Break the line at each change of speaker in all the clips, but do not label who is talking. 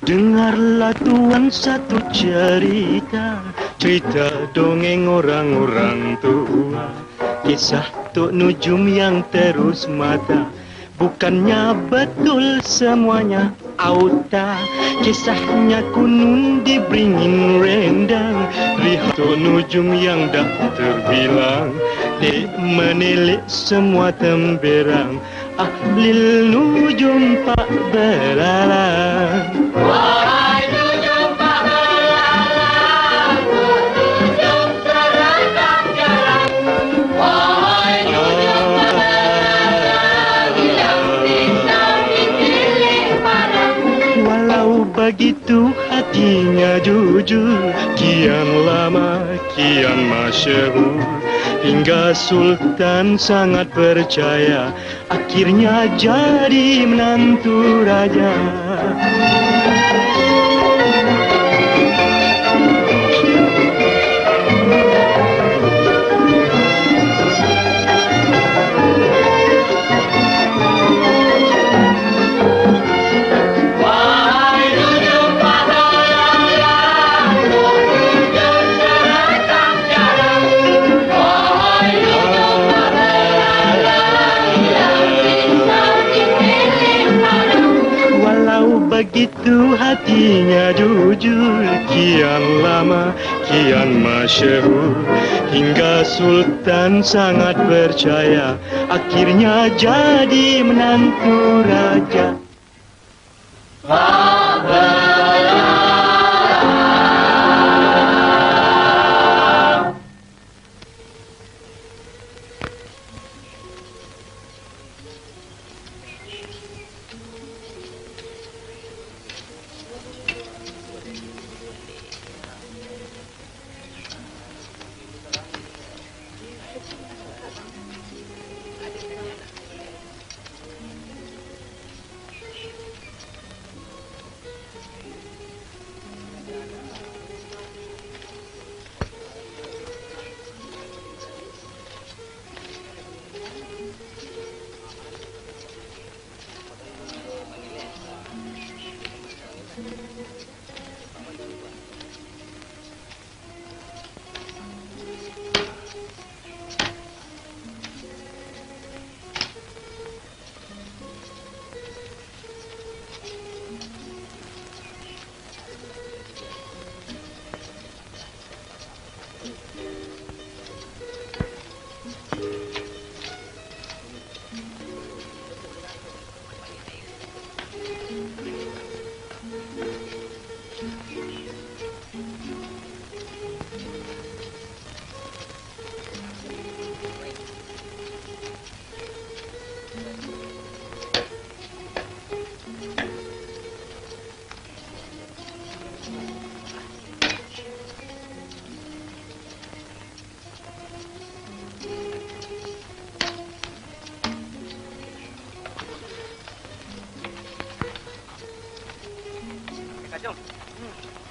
Dengarlah tuan satu cerita, cerita dongeng orang-orang tua. Kisah Tok Nujum yang terus mata, bukannya betul semuanya auta. Kisahnya kunun dibringin rendang, lihat Tok Nujum yang dah terbilang. Dek menilik semua temberang, Ahlil nujum pak belalang.
Wahai nujum pak belalang, nujum seragam jarang. Wahai nujum pak belalang, yang bisa dipilih barang.
Walau begitu hatinya jujur, kian lama kian masyhur. Hingga Sultan sangat percaya, akhirnya jadi menantu raja. Begitu hatinya jujur, kian lama kian masyhur. Hingga Sultan sangat percaya, akhirnya jadi menantu raja.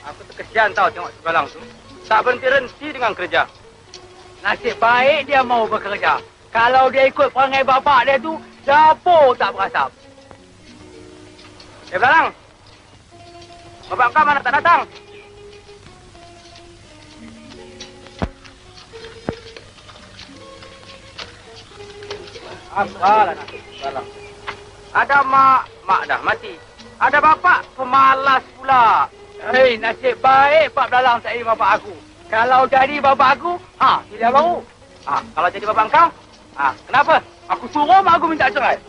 Aku terkesian tahu tengok sebelang tu. Tak berhenti-henti dengan kerja.
Nasib baik dia mau bekerja. Kalau dia ikut perangai bapak dia tu, dapur tak berasap.
Belang, bapak kau mana tak datang? Apalah nak Belang. Ada mak dah mati. Ada bapak pemalas pula.
Hei, nasib baik Pak Belalang tak jadi bapak aku. Kalau jadi bapak aku, tidak baru.
Kalau jadi bapak kau, kenapa?
Aku suruh mak aku minta cerai.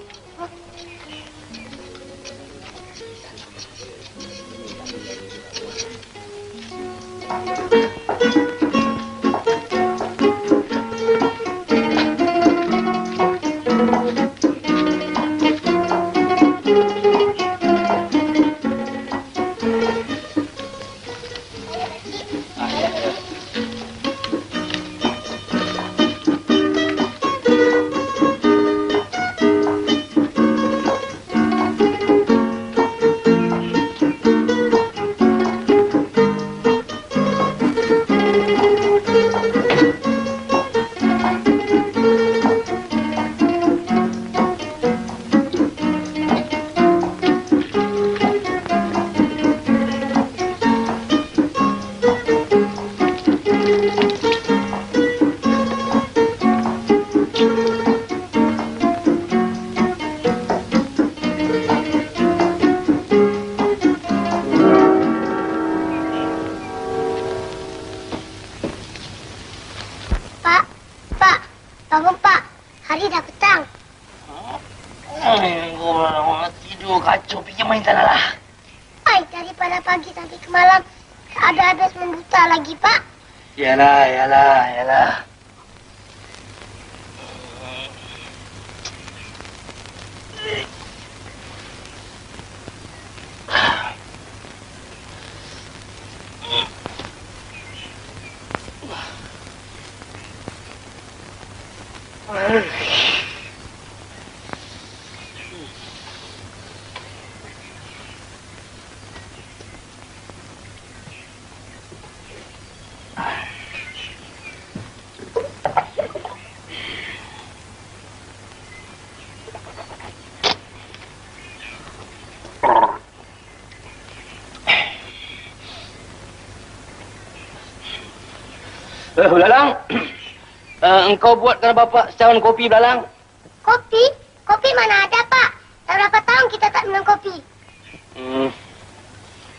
Aduh, kacau. Pergi main sana lah.
Ay, daripada pagi sampai ke malam, ada habis membuta lagi, Pak.
Yalah. Belalang, engkau buatkan bapak secawan kopi, Belalang.
Kopi? Kopi mana ada, Pak? Dah berapa tahun kita tak minum kopi?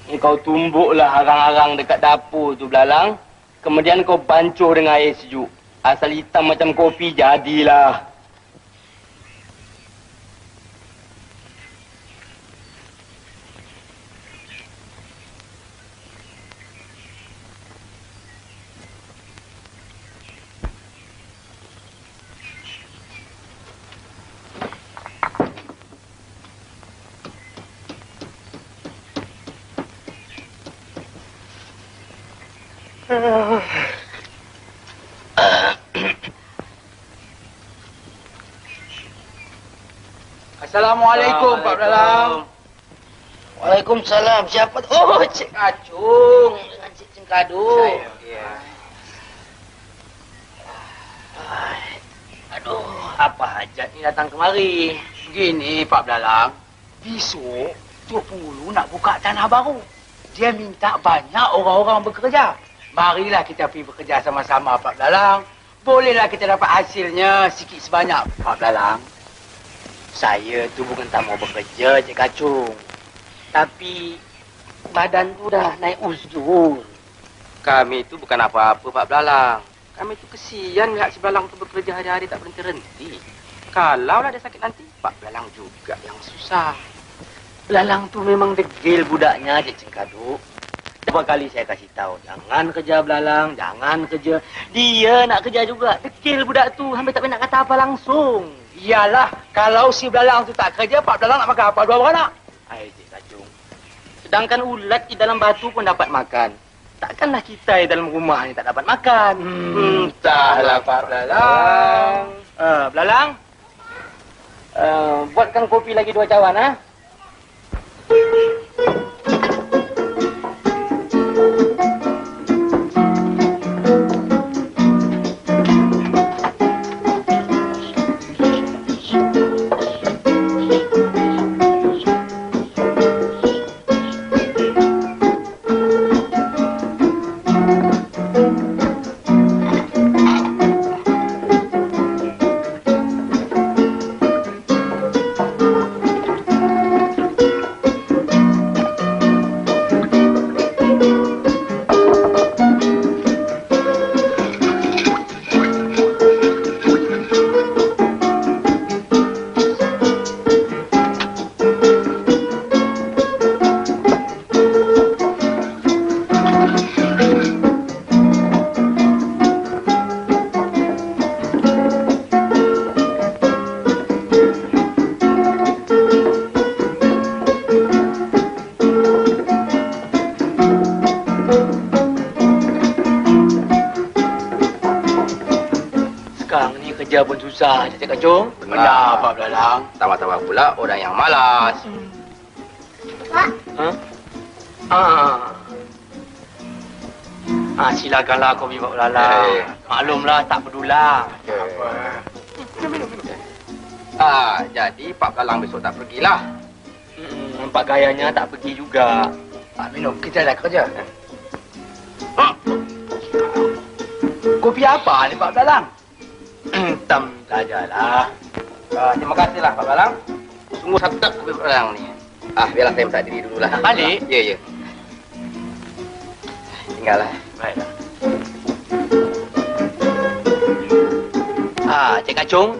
Engkau tumbuklah arang-arang dekat dapur tu, Belalang. Kemudian kau bancuh dengan air sejuk. Asal hitam macam kopi, jadilah.
Assalamualaikum, Pak Belalang.
Waalaikumsalam. Siapa? Oh, Cik Kacung dengan Cik Cengkaduk. Aduh, apa hajat ni datang kemari?
Begini, Pak Belalang. Besok, Tok Pulu nak buka tanah baru. Dia minta banyak orang-orang bekerja. Marilah kita pergi bekerja sama-sama, Pak Belalang. Bolehlah kita dapat hasilnya sikit sebanyak, Pak Belalang.
Saya tu bukan tak mau bekerja, Cik Kacung. Tapi badan tu dah naik uzur.
Kami tu bukan apa-apa, Pak Belalang. Kami tu kesian lihat si Belalang tu bekerja hari-hari tak berhenti-henti. Kalaulah dia sakit nanti, Pak Belalang juga yang susah.
Belalang tu memang degil budaknya, Cik Cengkaduk. Berapa kali saya kasih tahu, jangan kerja Belalang, jangan kerja. Dia nak kerja juga. Degil budak tu, hampir tak nak kata apa langsung.
Iyalah, kalau si Belalang tu tak kerja, Pak Belalang nak makan apa? Dua beranak.
Hai, Cik Kacung. Sedangkan ulat di dalam batu pun dapat makan. Takkanlah kita di dalam rumah ni tak dapat makan.
Entahlah, Pak Belalang.
Belalang, buatkan kopi lagi 2 cawan, ha? Kerja pun susah, Cik Kacung.
Benar, Pak Belalang. Tambah-tambah pula orang yang malas.
Pak,
Silakanlah kopi Pak Belalang. Maklumlah, tak pedulah.
Jadi Pak Belalang besok tak pergilah.
Nampak gayanya tak pergi juga.
Pak minum, kita dah kerja. Kopi apa ni, Pak Belalang?
Hitam sajalah.
Terima kasihlah, Pak Belalang. Sungguh sedap kopi Pak Belalang ni. Biarlah saya minta diri dululah.
Balik?
Ya. Tinggallah.
Baiklah. Cik Kacung.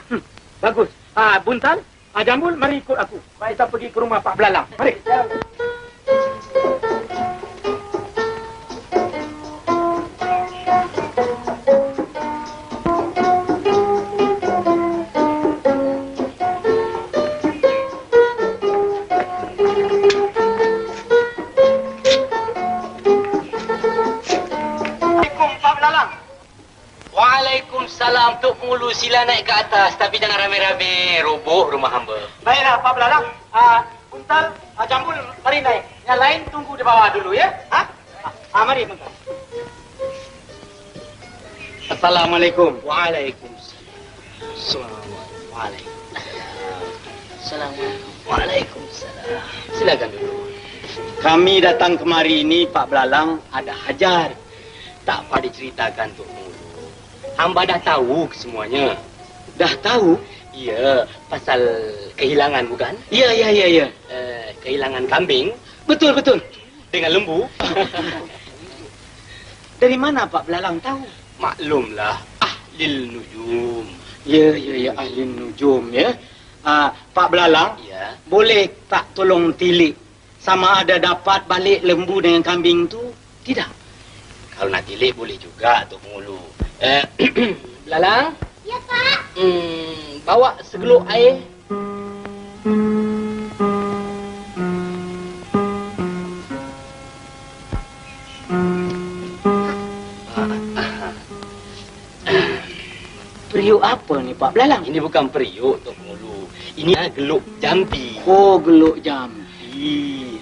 Bagus. Buntal, Jambul, mari ikut aku. Kita pergi ke rumah Pak Belalang. Mari.
Waalaikumsalam, Tok Mulu. Sila naik ke atas. Tapi jangan rame-rame. Roboh rumah hamba.
Baiklah, Pak Belalang. Buntal, Jambul, mari naik. Yang lain tunggu di bawah dulu, ya? Mari, Buntal. Assalamualaikum.
Waalaikumsalam. Waalaikumsalam. Silakan dulu.
Kami datang kemari ini, Pak Belalang, ada hajar.
Tak apa diceritakan, Tok Mulu. Hamba dah tahu semuanya.
Dah tahu?
Ya, pasal kehilangan bukan?
Ya.
Kehilangan kambing
Betul.
dengan lembu.
Dari mana Pak Belalang tahu?
Maklumlah, ahlil nujum.
Ya, ahli nujum, ya. Pak Belalang,
Ya.
boleh tak tolong tilik sama ada dapat balik lembu dengan kambing tu? Tidak.
Kalau nak tilik boleh juga, Tok Mulu. Belalang?
Ya, Pak.
Bawa segeluk air.
Periuk apa ni Pak Belalang?
Ini bukan periuk, Tok Mulu. Ini geluk jampi.
Oh, geluk jampi.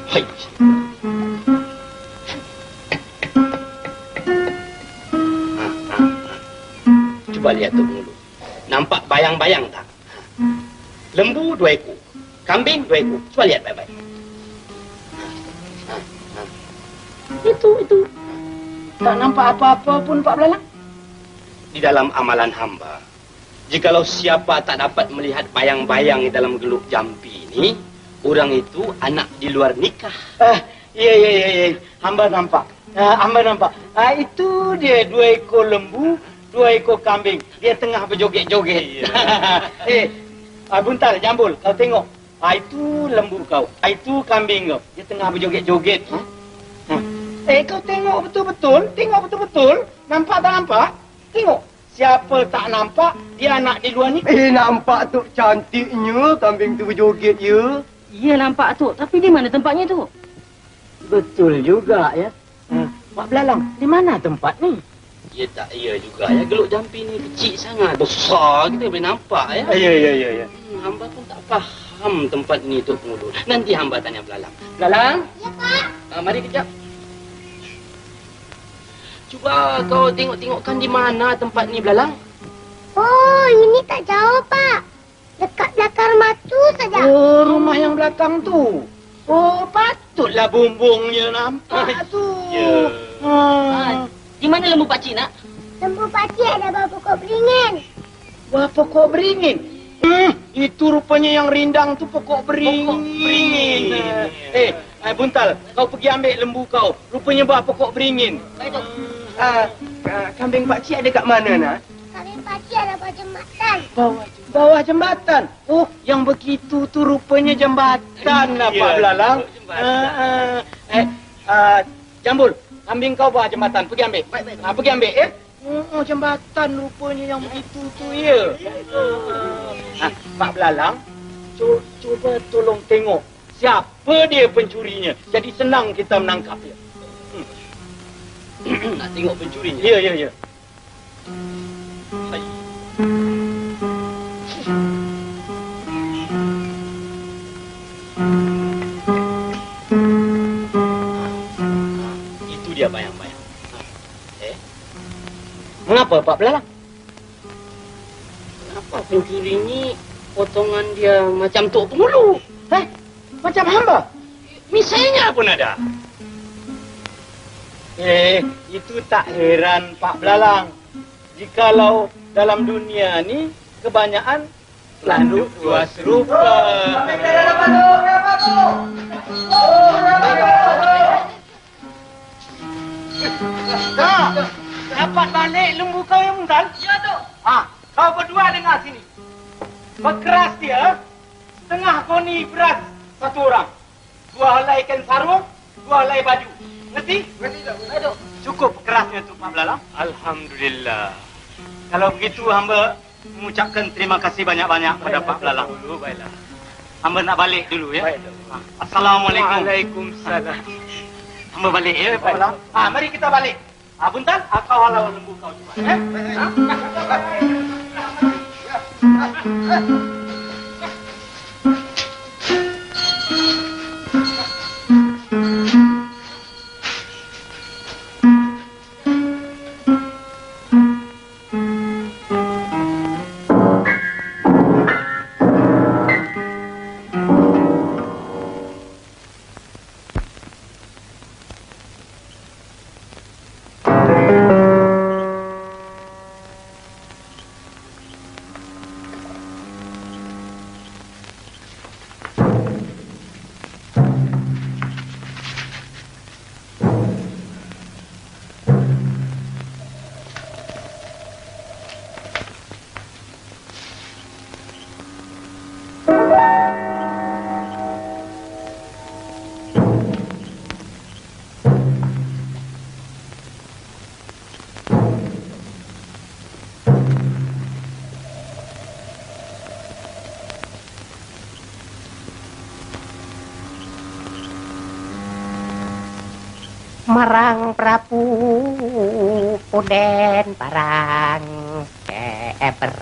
Hai. Cuba lihat, Tok Mulu. Nampak bayang-bayang tak? Lembu 2 ekor. Kambing 2 ekor. Cuba lihat baik-baik.
Itu. Tak nampak apa-apa pun Pak Belalang.
Di dalam amalan hamba, jikalau siapa tak dapat melihat bayang-bayang di dalam geluk jampi ini, orang itu anak di luar nikah.
Ya. Hamba nampak. Itu dia 2 ekor lembu, 2 ekor kambing. Dia tengah berjoget-joget. Buntal, Jambul, kau tengok. Itu lembu kau. Itu kambing kau. Dia tengah berjoget-joget. Kau tengok betul-betul. Tengok betul-betul. Nampak tak nampak? Tengok. Siapa tak nampak, dia anak di luar ni.
Nampak tu cantiknya kambing tu berjoget, ya.
Ya, nampak tu. Tapi di mana tempatnya tu?
Betul juga, ya. Pak Belalang, di mana tempat ni?
Ya tak, ya juga ya. Geluk jampi ni kecil sangat. Besar kita boleh nampak ya.
Ya.
Hamba pun tak faham tempat ni, Tok Mulu. Nanti hamba tanya Belalang. Belalang?
Ya, Pak.
Mari kejap. Cuba kau tengok-tengokkan di mana tempat ni, Belalang.
Oh, ini tak jauh, Pak. Dekat belakang rumah tu saja.
Oh, rumah yang belakang tu. Oh, patutlah bumbungnya nampak tu.
Ya.
Di mana lembu pakcik nak?
Lembu pakcik ada bawah pokok beringin.
Wah, pokok beringin. Itu rupanya yang rindang tu pokok beringin. Buntal, kau pergi ambil lembu kau. Rupanya bawah pokok beringin.
Baik, Tok.
Kambing pakcik ada kat mana, nak?
Kambing pakcik ada bawah jembatan.
Bawah jembatan. Oh, yang begitu tu rupanya jembatan lah, Pak Belalang. Jambul, kambing kau bawah jembatan. Pergi ambil. Pergi ambil, ya. Oh, jembatan rupanya yang begitu tu, ya. Pak Belalang, cuba tolong tengok siapa dia pencurinya. Jadi senang kita menangkap dia.
Nak tengok pencurinya?
Ya.
Hai. Itu dia bayang-bayang.
Mengapa, Pak Belalang?
Kenapa pencuri ni potongan dia macam Tok Pengulu?
Macam hamba?
Misalnya pun ada.
Itu tak heran, Pak Belalang. Jikalau dalam dunia ni kebanyakan Landuk dua serupa.
Dapat balik lembu kau yang Muntal?
Ya, Tok.
Kau berdua dengar sini. Berkeras dia, setengah koni beras satu orang. 2 helai ikan sarung, 2 helai baju. Ngerti? Ngerti, Tok. Cukup kerasnya tu, Pak Belalang.
Alhamdulillah.
Kalau begitu, hamba mengucapkan terima kasih banyak-banyak pada Pak Belalang.
Baiklah.
Hamba nak balik dulu ya.
Baik.
Assalamualaikum.
Waalaikumsalam.
Hamba balik ya, Pak Belalang. Mari kita balik. Buntal, kau halau lembu kau juga.
Marang Prabu Punden parang keper.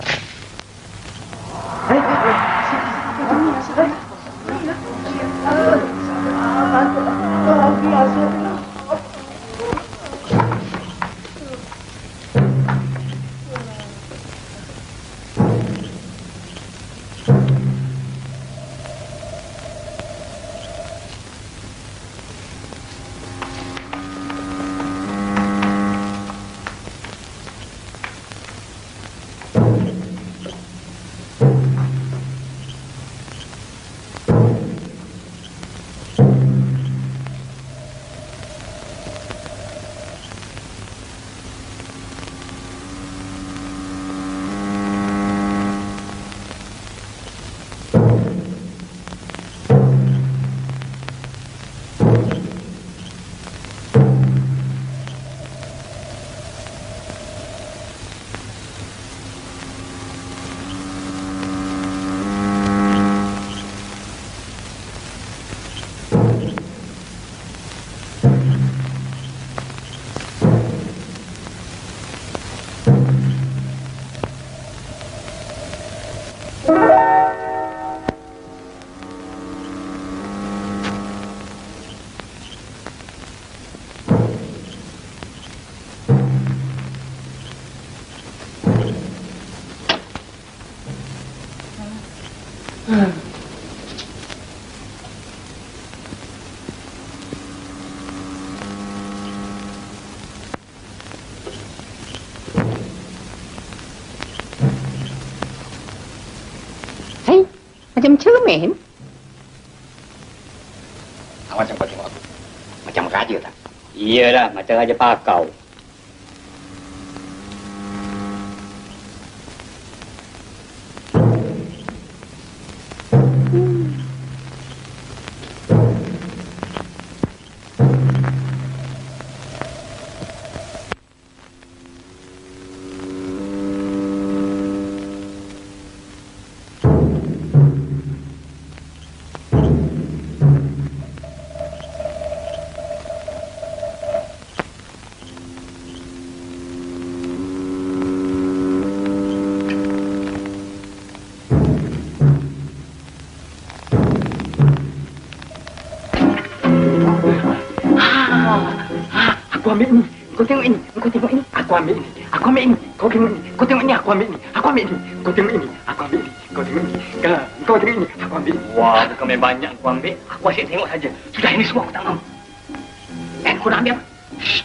Macam cermin.
Macam kau tengok aku. Macam raja tak? Iyalah, macam raja pakau.
Aku ambil ni. Kau tengok ini. Kau tengok ini. Aku ambil ini. Aku ambil ini. Kau tengok ini. Kau tengok ini. Aku ambil ini. Aku ambil ini. Kau tengok ini. Aku ambil ini. Kau tengok ini. Kau tengok ini. Aku ambil ini. Wah, bukan main banyak aku ambil. Aku asyik tengok saja. Sudah, ini semua aku tak mahu. Kau nak ambil apa? Shh.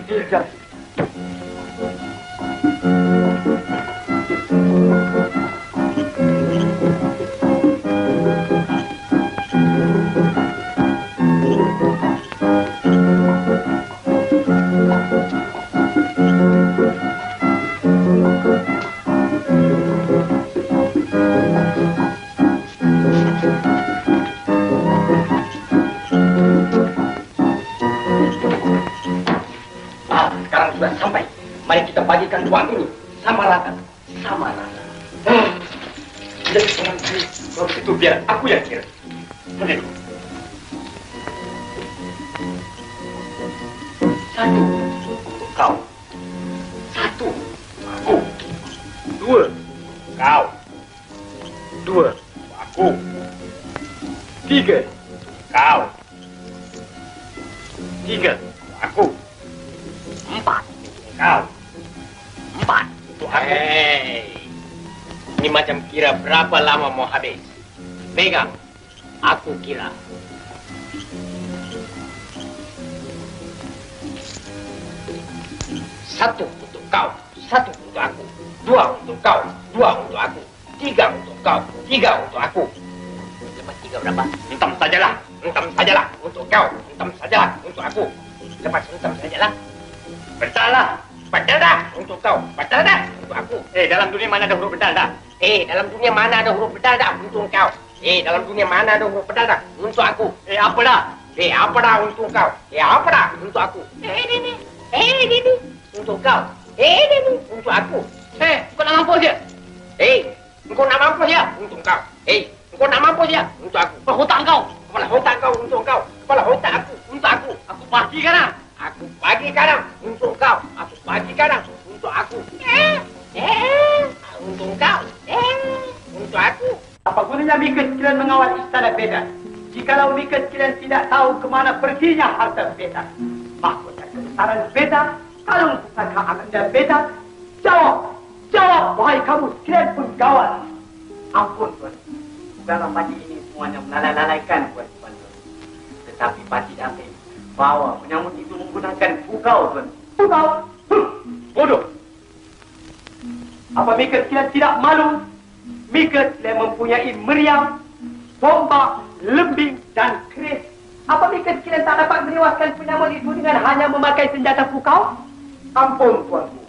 Zulhijjah.
Sekarang sudah sampai. Mari kita bagikan uang ini sama rata. Sama rata. Jadi teman ini, kalau begitu biar aku yang kira. Boleh. Satu, kau. Satu, aku. Dua, kau. Dua, aku. Tiga, kau. Tiga, aku. Empat, kau. Empat, untuk aku. Ini macam kira berapa lama mau habis. Pegang, aku kira. Satu untuk kau, satu untuk aku. Dua untuk kau, dua untuk aku. Tiga untuk kau, tiga untuk aku. Lepas tiga berapa? Entam sajalah, entam sajalah untuk kau, entam sajalah untuk aku. Lepas entam sajalah. Betul dah, betul dah untuk kau, betul dah untuk aku. Dalam dunia mana ada huruf betul dah? Dalam dunia mana ada huruf betul dah untuk kau? Dalam dunia mana ada huruf betul dah untuk aku? Apa dah? Apa dah untuk kau? Apa dah untuk aku? Ini untuk kau. Ini untuk aku. Kau nak mampus je? Kau nak mampus je untuk kau. Kau nak mampus je untuk aku. Kepala otak kau. Kepala otak kau untuk kau. Kepala otak aku untuk aku. Aku bagi kadang. Aku bagi kadang untuk kau. Aku bagi kadang untuk aku. Untuk kau. Untuk aku.
Apa gunanya Mika sekalian mengawal istana Beda? Jikalau Mika sekalian tidak tahu kemana perginya harta Beda. Mahkota kebesaran Beda, kalung pusaka Ananda Beda. Jawab! Jawab, wahai kamu sekalian penggawal. Ampun, Tuan. Dalam pagi ini semuanya melalaikan Tuan. Tetapi Pakcik Damping bawa penyambut itu menggunakan pukau, Tuan. Pukau? Bodoh! Apa Mika sekalian tidak malu? Mika sekalian mempunyai meriam, tombak, lembing dan keris. Apa Mika sekalian tak dapat menewaskan penyambut itu dengan hanya memakai senjata pukau? Ampun, Tuanku.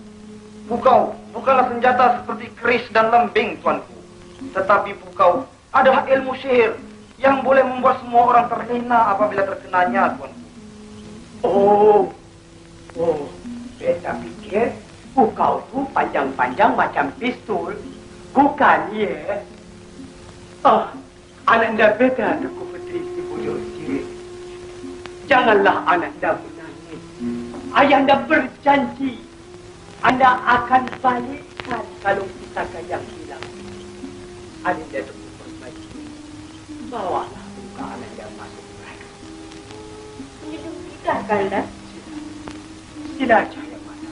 Pukau bukanlah senjata seperti keris dan lembing, Tuanku. Tetapi pukau adalah ilmu sihir yang boleh membuat semua orang terlena apabila terkenanya, Tuanku. Oh, Beta pikir pukau tu panjang-panjang macam pistol. Bukan, ya? Ananda Beta Tuku Putri Si Bujur Sirih. Janganlah Ananda menangis. Ayahanda berjanji Anda akan balikkan kalung pusaka yang hilang. Ananda Tuku Permati, bawalah muka Ananda masuk mereka.
Hidup kita, Kanda.
Sila cahaya mata.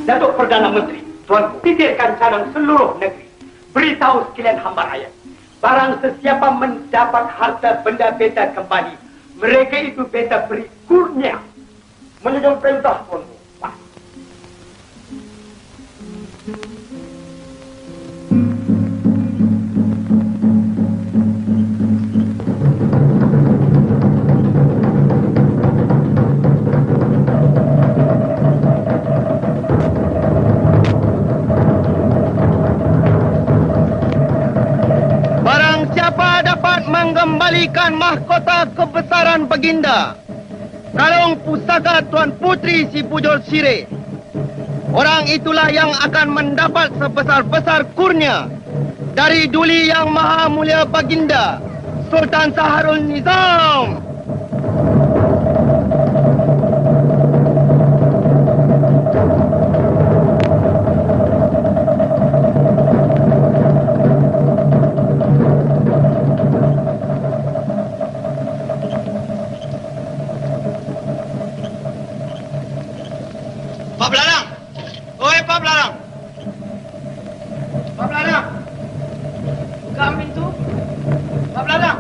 Datuk Perdana Menteri, Tuanku, pikirkan cadang seluruh negeri. Beritahu sekalian hamba rakyat. Barang sesiapa mendapat harta benda Beta kembali, mereka itu Beta beri kurnia. Menjunjung perintah, Tuanku.
Mengembalikan mahkota kebesaran baginda, kalung pusaka Tuan Putri Si Bujur Sirih. Orang itulah yang akan mendapat sebesar-besar kurnia dari Duli Yang Maha Mulia Baginda Sultan Saharul Nizam. Pak Belarang! Oi, Pak Belarang! Pak Belarang! Buka pintu! Pak Belarang!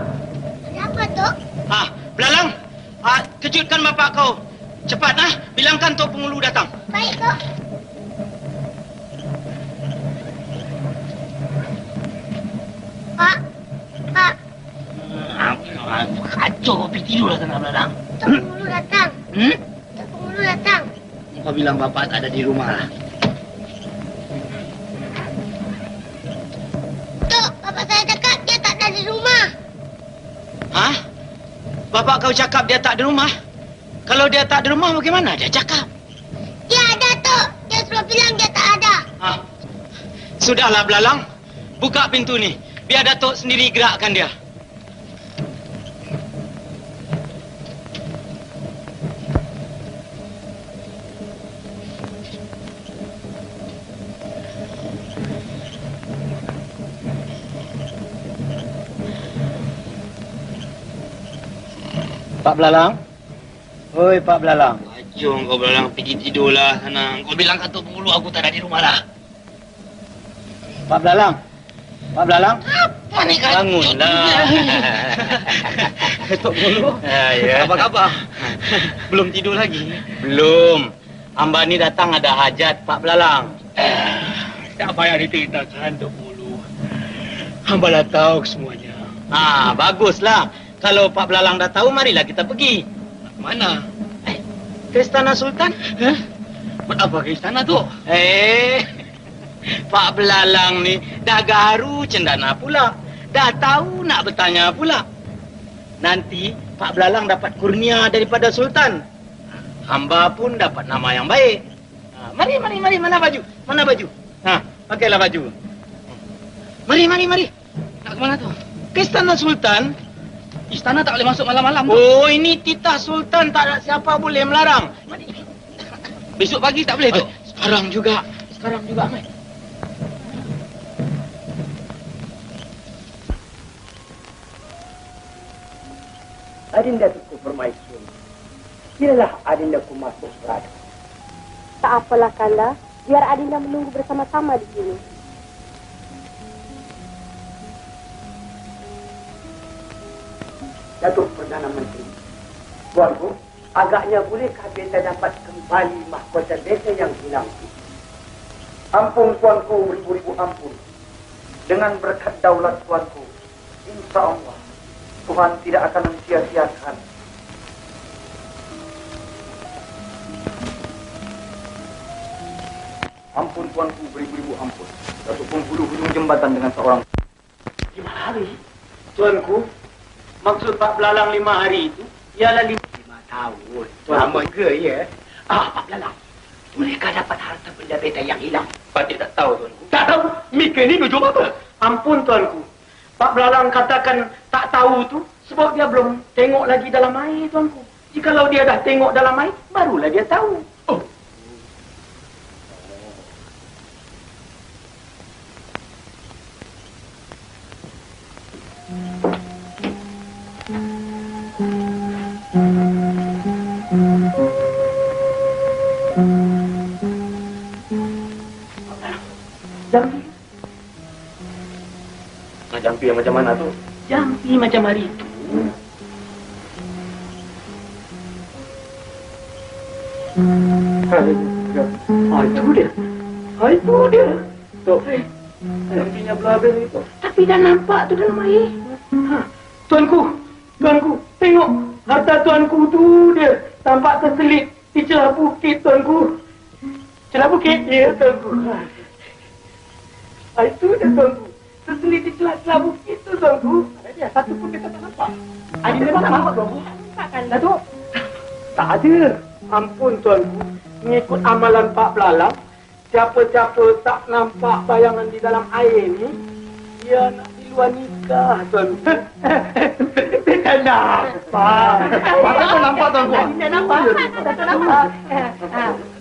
kejutkan bapak kau. Cepat, bilangkan Tok Pengulu datang.
Baik, Kok. Pak. Pak.
Kacau kau pergi tidur lah tengah belakang.
Tok Pengulu datang. Tok Pengulu datang.
Kau bilang bapak tak ada di rumah lah.
Tok, bapak saya cakap dia tak ada di rumah.
Hah? Bapak kau cakap dia tak di rumah? Kalau dia tak di rumah, bagaimana dia cakap?
Dia ada, Tok. Dia suruh bilang dia tak ada.
Sudahlah, Belalang. Buka pintu ni. Biar Datuk sendiri gerakkan dia.
Pak Belalang. Oi, Pak Belalang.
Jom kau Belalang pergi tidurlah sana. Kau bilang kat Tok Pengulu aku tak ada di rumah lah.
Pak Belalang. Pak Belalang.
Apa ni kan?
Bangunlah. Tok Pengulu.
Ya.
Apa khabar?
Belum tidur lagi.
Belum. Hamba ni datang ada hajat Pak Belalang.
Tak payah diceritakan, Tok Pengulu. Hamba dah tahu semuanya.
Baguslah. Kalau Pak Belalang dah tahu, marilah kita pergi.
Mana?
Ke Istana Sultan.
Buat apa ke istana tu?
Pak Belalang ni dah garu cendana pula. Dah tahu nak bertanya pula. Nanti Pak Belalang dapat kurnia daripada Sultan. Hamba pun dapat nama yang baik. Mari. Mana baju? Mana baju? Pakailah baju. Mari.
Nak ke mana tu?
Ke Istana Sultan.
Istana tak boleh masuk malam-malam tu.
Oh, ini titah Sultan. Tak ada siapa boleh melarang.
Besok pagi tak boleh tu?
Sekarang juga, Mai.
Adinda Tuku Permaisuri. Kiralah Adindaku masuk berada.
Tak apalah, Kanda. Biar Adinda menunggu bersama-sama di sini.
Datuk Perdana Menteri. Tuanku, agaknya bolehkah beta dapat kembali mahkota beta yang hilang itu? Ampun tuanku, beribu-ribu ampun. Dengan berkat daulat tuanku, insya Allah Tuhan tidak akan mensia-siakan. Ampun tuanku, beribu-ribu ampun. Datuk Penghulu hujung jembatan dengan seorang. 5 hari? Tuanku, maksud Pak Belalang 5 hari itu ialah 5 tahun. Lama ke, ya? Pak Belalang, bolehkah dapat harta benda beta yang hilang? Patut tak tahu, tuanku. Tak tahu? Mika ni berjumpa apa? Ampun, tuanku. Pak Belalang katakan tak tahu tu sebab dia belum tengok lagi dalam air, tuanku. Jikalau dia dah tengok dalam air, barulah dia tahu. Oh. Jampi. Jampi yang macam mana tu? Jampi macam hari itu. Itu dia. Itu dia. Tok. Jampinya belabel itu. Tapi dah nampak tu dalam air. Tuanku. Tengok. Harta tuanku tu dia. Tampak terselit di celah bukit, tuanku. Celah bukit? Ya, tuanku. Itu dia, tuanku. Terselit di celah bukit tu, tuanku. Ada satu pun kita tak nampak. Adinda tak nampak, tuanku. Takkan, Datuk? Tak ada. Ampun, tuanku. Mengikut amalan Pak Belalang, siapa-siapa tak nampak bayangan di dalam air ni, dia nak di luar nikah, tuanku. Tidak nampak. Masa tu nampak, tuanku? Adinda nampak. Tak nampak.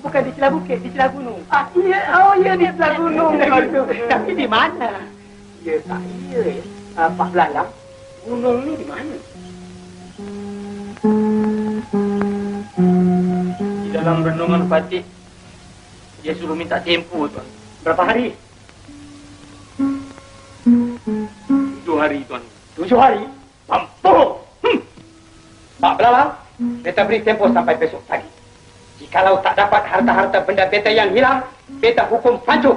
Bukan di celah bukit, di celah gunung. Ya, di celah gunung. Tapi di mana? Ya, tak iya. Pak Belalang, gunung ni di mana? Di dalam renungan Fatih, dia suruh minta tempoh, tuan. Berapa hari? 7 hari, tuan. 7 hari? Mampu! Pak Belalang, Beta beri tempo sampai besok pagi. Jikalau tak dapat harta-harta benda beta yang hilang, beta hukum pancung.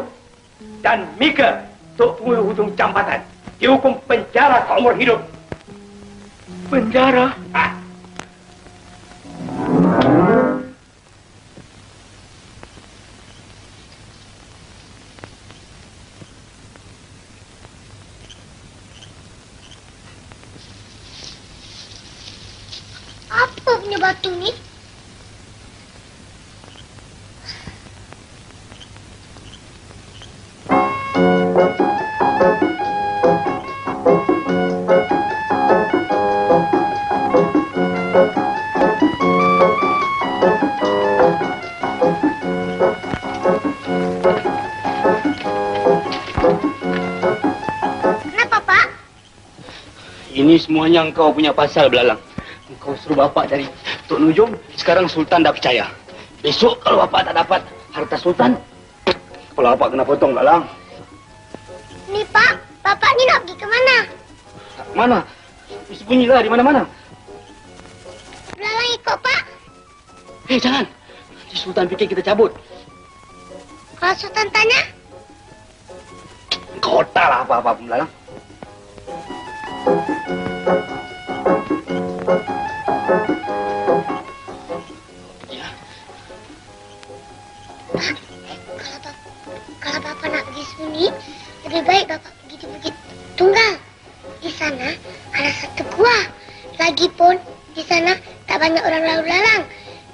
Dan Mika, tok pengulu hujung jambatan, dihukum penjara seumur hidup.
Penjara?
Apa punya batu ni? Kenapa, Pak?
Ini semuanya engkau punya pasal, Belalang. Engkau suruh bapak cari Tok Nujum, sekarang Sultan dah percaya. Besok kalau bapak tak dapat harta Sultan, kepala bapak kena potong, Belalang.
Ni, Pak. Bapak ni nak pergi ke mana?
Mana? Sembunyilah di mana-mana.
Belalang ikut, Pak.
Jangan. Si Sultan fikir kita cabut.
Kalau Sultan tanya,
Kau tak lah apa-apa pun, Belalang.
kalau Bapak nak pergi sembunyi, lebih baik Bapak pergi di Bukit Tunggal. Di sana ada satu gua. Lagipun di sana tak banyak orang lalu lalang.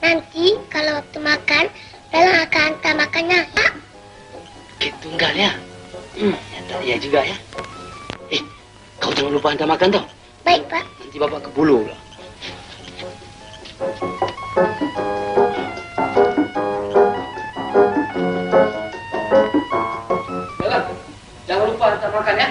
Nanti kalau waktu makan, Belalang akan hantar makannya. Pak.
Bukit Tunggal ya? Ya tak ya juga ya. Kau jangan lupa hantar makan tau.
Baik, Pak.
Nanti bapak ke bulu pula.
Jangan lupa hantar makan ya.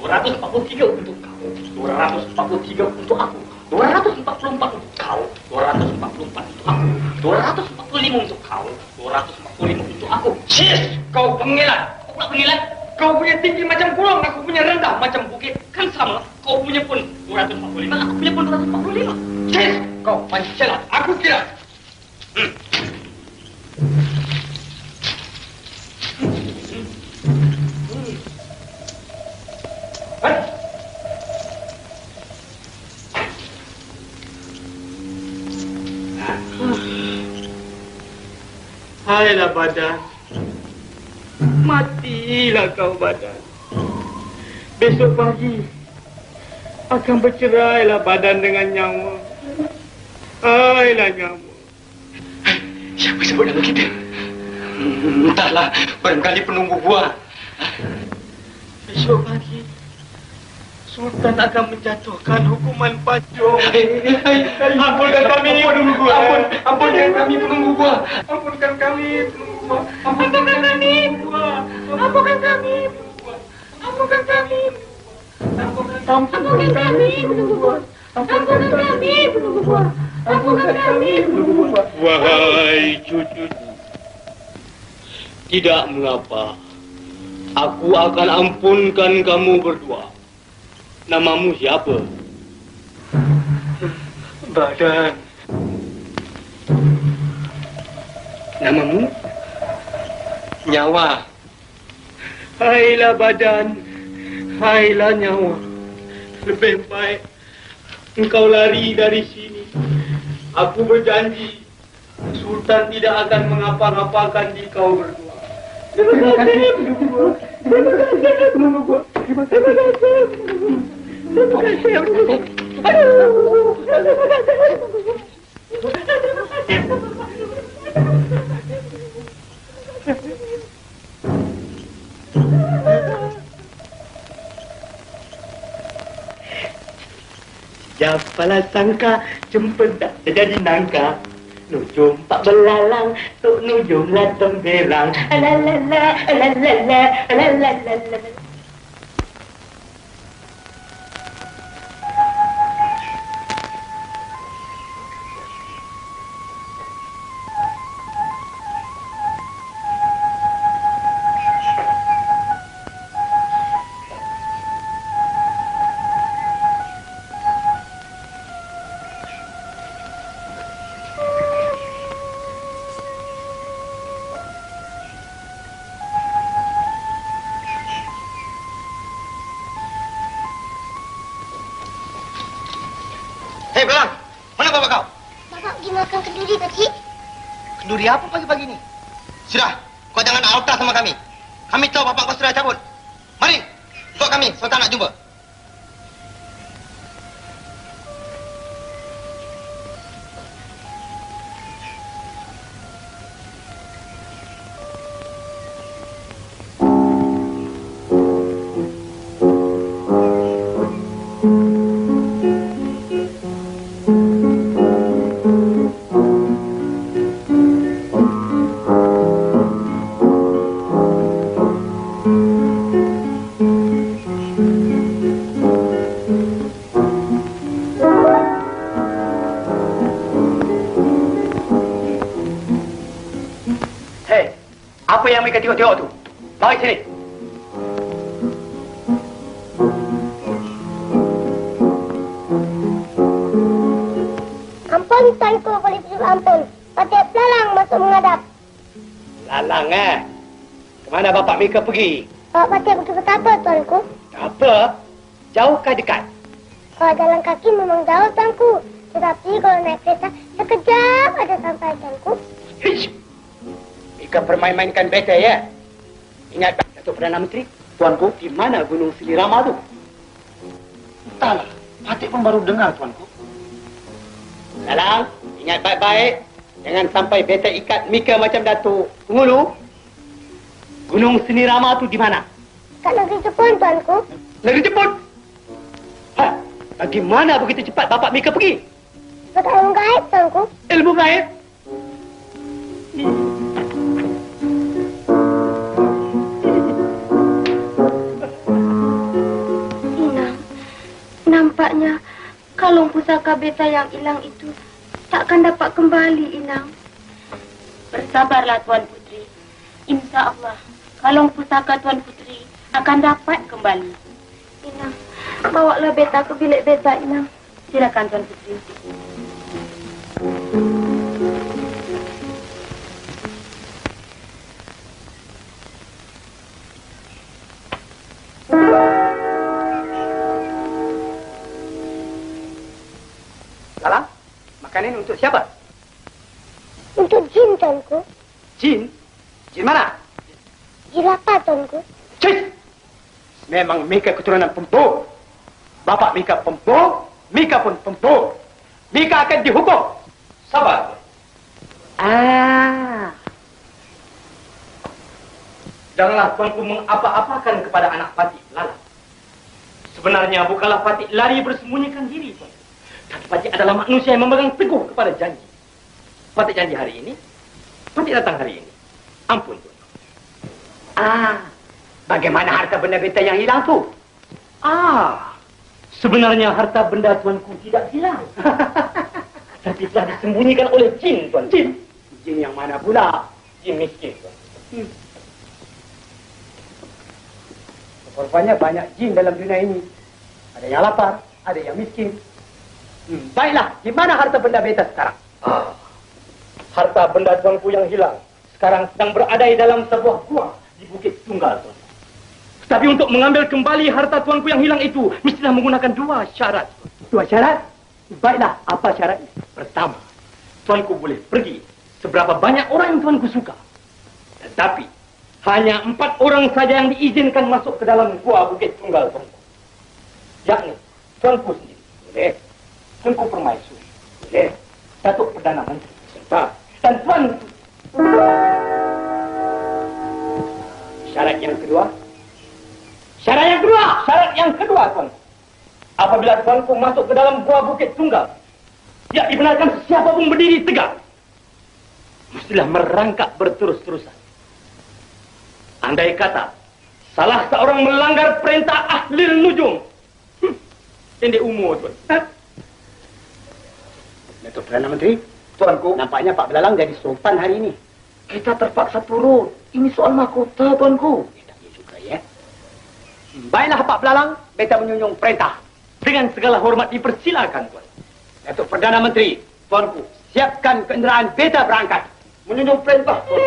243 untuk kau. 243 untuk aku. 244 untuk kau. 244 untuk aku. 245 untuk kau. 245 untuk aku. Sis, kau pengilat. Kau pula pengilat. Kau punya tinggi macam gunung, aku punya rendah macam bukit. Kan sama. Kau punya pun 245, aku punya pun 245. Sis, kau pancalah. Aku kira. Hailah badan. Matilah kau badan. Besok pagi akan bercerailah badan dengan nyawa. Hailah nyawa.
Siapa sebut nama kita? Entahlah, barangkali penunggu buah.
Besok pagi Sultan akan menjatuhkan hukuman pancung.
Ampunkan kami, penunggu gua.
Ampunkan kami penunggu gua. Ampunkan kami penunggu gua. Ampunkan kami gua. Ampunkan kami. Ampunkan kami. Ampunkan kami penunggu gua. Ampunkan kami penunggu gua. Ampunkan kami penunggu gua.
Wahai cucuku, tidak mengapa. Aku akan ampunkan kamu berdua. Namamu siapa?
Badan.
Namamu?
Nyawa. Hailah badan. Hailah nyawa. Lebih baik engkau lari dari sini. Aku berjanji Sultan tidak akan mengapa-ngapakan di kau berdua. Terima kasih. Terima kasih. Terima kasih. Terima kasih. Siapalah sangka cempedak jadi nangka. Nujum tak belalang, Tok Nujum lah temberang. Alalala, alalala, alalala.
Belalang, mana bapak kau?
Bapak pergi makan kenduri, kecil.
Kenduri apa pagi-pagi ni? Sudah, kau jangan alta sama kami. Kami tahu bapak kau sudah cabut. Mari, ikut kami, Sultan nak jumpa.
Apa yang mereka tengok-tengok tu? Mari sini.
Ampun, Tuanku, boleh tujuh ampun. Patih Belalang masuk menghadap.
Lalang Kemana bapak mereka pergi?
Bapak Patih pergi betapa, Tuanku?
Apa? Jauh ke dekat?
Kalau jalan kaki memang jauh, Tuanku. Tetapi kalau naik kereta, sekejap ada sampai, Tuanku.
Hish! Mereka permain-mainkan beta, ya? Ingat, Datuk Perdana Menteri, Tuanku, di mana Gunung Selirama tu?
Entahlah, Patih pun baru dengar, Tuanku.
Lalang, ingat baik-baik. Jangan sampai beta ikat Mika macam Datuk Ngulu. Gunung Selirama tu di mana?
Kat negeri Jepun, Tuanku.
Negeri Jepun? Bagaimana begitu cepat bapak Mika pergi?
Sebab ilmu gaib, Tuanku.
Ilmu gaib?
Nampaknya kalung pusaka beta yang hilang itu takkan dapat kembali, Inang. Bersabarlah, Tuan Putri. Insya Allah, kalung pusaka Tuan Putri akan dapat kembali. Inang, bawalah beta ke bilik beta, Inang. Silakan, Tuan Putri.
Lalang, makanan ini untuk siapa?
Untuk jin, Tuanku.
Jin? Jin mana?
Jin lapar, Tuanku.
Cik! Memang Mika keturunan pempuk. Bapak Mika pempuk, Mika pun pempuk. Mika akan dihukum. Sabar. Janganlah tuanku mengapa-apakan kepada anak Patih Lalang. Sebenarnya bukanlah Patih lari bersembunyikan diri, Tuan. Tapi Patih adalah manusia yang memegang teguh kepada janji. Patih janji hari ini, Patih datang hari ini. Ampun, Tuan. Bagaimana harta benda beta yang hilang tu? Sebenarnya harta benda tuanku tidak hilang. Tapi telah disembunyikan oleh jin, Tuan. Jin? Jin yang mana pula? Jin miskin, Tuan. Rupanya banyak jin dalam dunia ini. Ada yang lapar, ada yang miskin. Baiklah, di mana harta benda beta sekarang? Harta benda tuanku yang hilang sekarang sedang berada dalam sebuah gua di Bukit Tunggal, Tuan. Tapi untuk mengambil kembali harta tuanku yang hilang itu, mestilah menggunakan dua syarat. Dua syarat? Baiklah, apa syaratnya? Pertama, tuanku boleh pergi seberapa banyak orang yang tuanku suka. Tetapi, hanya 4 orang saja yang diizinkan masuk ke dalam gua Bukit Tunggal, tuanku. Yakni, tuanku sendiri. Boleh. Tuanku Permaisuri. Boleh. Datuk Perdana Menteri. Serta. Dan tuanku. Syarat yang kedua. Syarat yang kedua, Tuan. Apabila tuanku masuk ke dalam gua Bukit Tunggal, tidak dibenarkan siapa pun berdiri tegak. Mestilah merangkak berterus-terusan. Andai kata salah seorang melanggar perintah Ahlil Nujum, pendek umur, Tuan. Datuk Perdana Menteri, tuanku, nampaknya Pak Belalang jadi sultan hari ini. Kita terpaksa turun. Ini soal mahkota, tuanku. Baiklah, Pak Belalang, beta menyunjung perintah. Dengan segala hormat dipersilakan, Tuan. Datuk Perdana Menteri, tuanku, siapkan kenderaan beta berangkat. Menyunjung perintah, Tuan.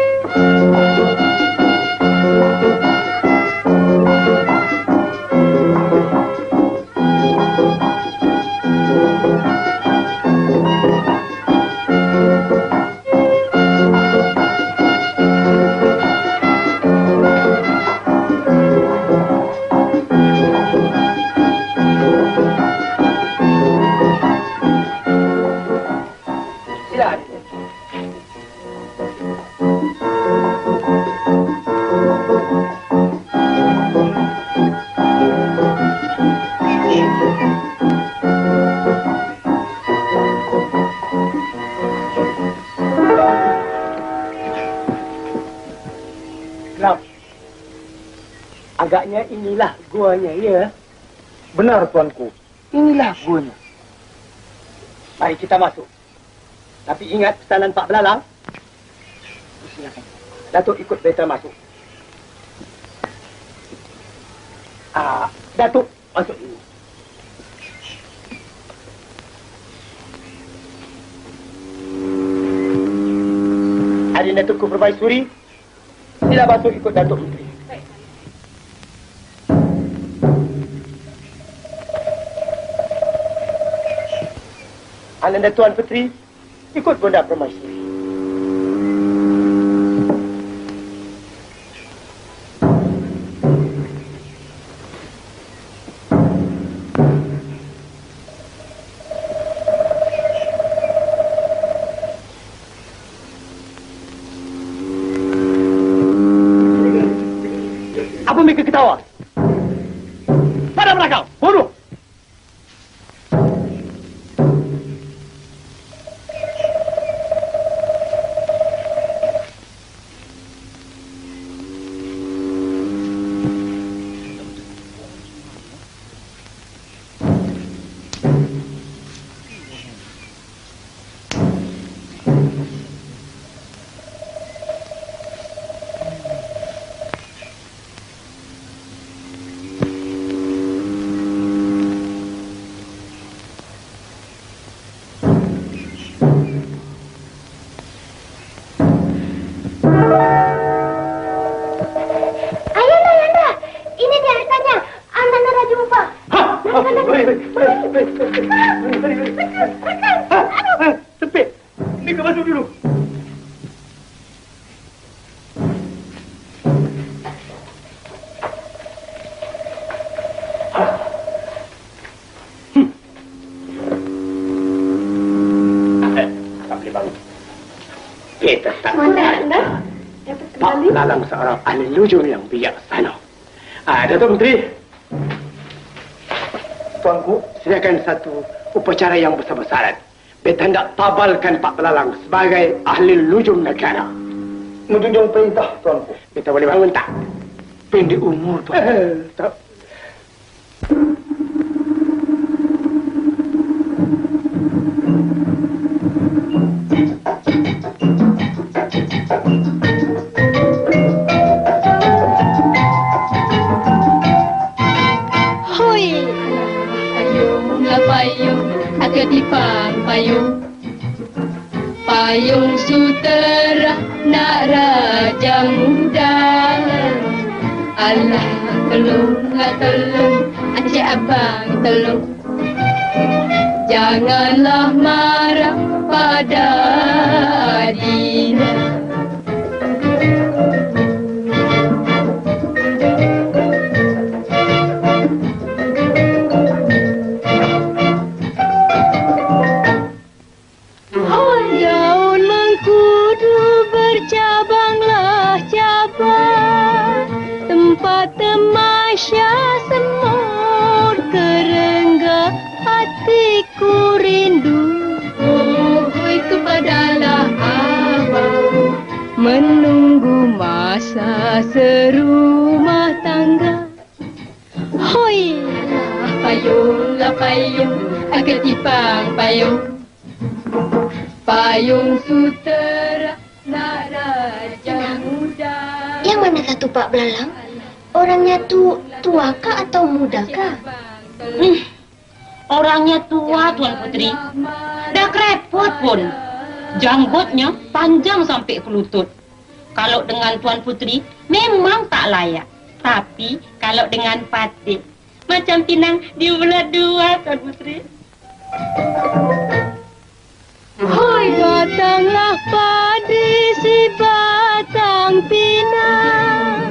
Agaknya inilah guanya, ya.
Benar, tuanku. Inilah guanya.
Mari kita masuk. Tapi ingat pesanan Pak Belalang. Silakan. Datuk ikut beta masuk. Datuk masuk ini. Hari Datukku Permaisuri, sila masuk ikut Datuk Putri. Ananda Tuan Putri, ikut Bunda Permaisuri. Apa mereka ketawa? Pada belakang, bunuh! Sepit, ini kau masuk dulu. Tak boleh bangun. Kita tak ada. Pak Belalang seorang ahli lujur yang bijaksana. Datuk Menteri. Tuanku, sediakan satu upacara yang besar-besaran. Beta hendak tabalkan Pak Belalang sebagai ahli lujum negara. Menjunjung perintah, tuanku. Beta boleh bangun tak? Pendek umur, tuan. Tak.
Ketipang payung, payung sutera nak raja muda. Allah tolong, Encik Abang tolong. Janganlah marah pada Adina. Temasya semut kerengga hatiku rindu. Hoi kepadalah abang menunggu masa serumah tangga. Hoi lah payung ketipang payung, payung sutera nak raja muda.
Yang mana satu Pak Belalang? Orangnya tuakah atau mudakah?
Orangnya tua, Tuan Putri. Dah kerepot pun. Janggutnya panjang sampai ke lutut. Kalau dengan Tuan Putri, memang tak layak. Tapi kalau dengan Patih, macam pinang diulat dua, Tuan Putri. Hoi, datanglah padi si batang pinang.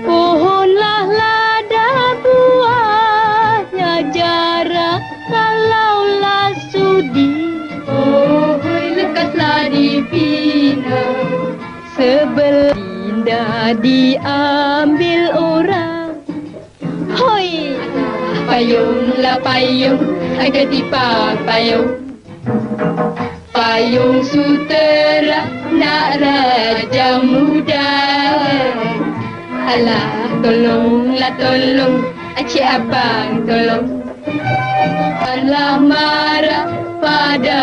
Pohonlah lada buahnya jarak kalaulah sudi. Hoi, lekaslah dibina sebelum indah diambil orang. Hoi, payunglah payung, ketipang payung, payung sutera nak raja muda. Alah, tolonglah tolong, Encik Abang tolong. Janganlah marah pada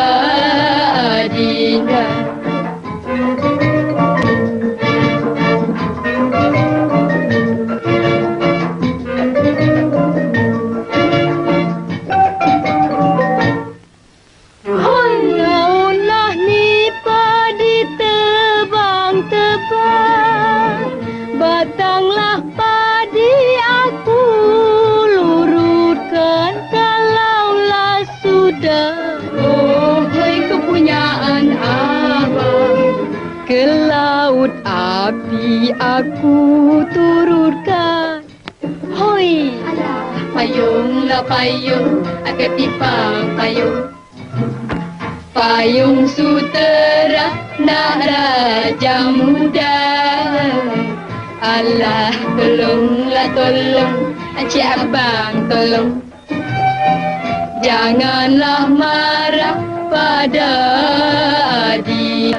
Adinda. Naulah ni padi tebang-tebang, batanglah padi aku lurutkan kalaulah sudah. Oh, hei kepunyaan abang, ke laut api aku turutkan. Hoi, payunglah payung, ketipang payung. Payung sutera nak raja muda. Alah, tolonglah tolong, Encik Abang tolong. Janganlah marah pada dia.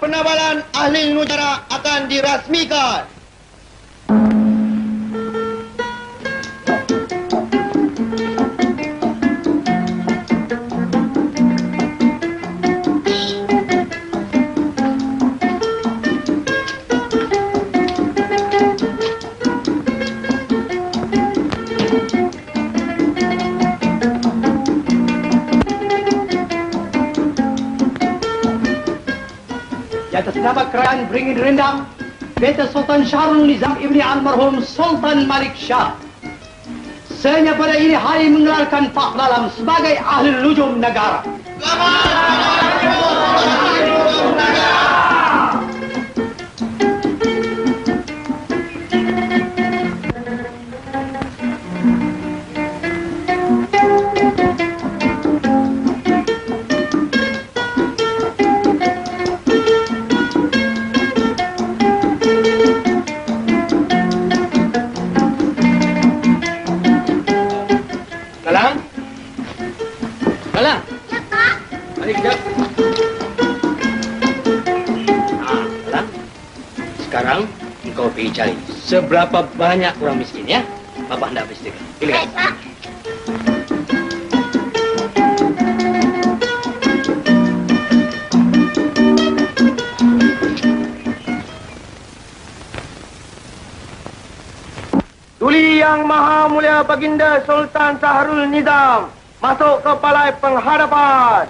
Penabalan ahli nujara akan dirasmikan.
Atas nama kerajaan Beringin Rendang, Beta Sultan Syahrul Nizam Ibni Almarhum Sultan Malik Shah, saya pada ini hari mengelarkan Pak Lalam sebagai ahli lujum negara.
Sekarang engkau pergi cari seberapa banyak orang miskin ya. Bapak hendak pastikan. Pilih.
Tuli Yang Maha Mulia Baginda Sultan Syahrul Nizam masuk ke balai penghadapan.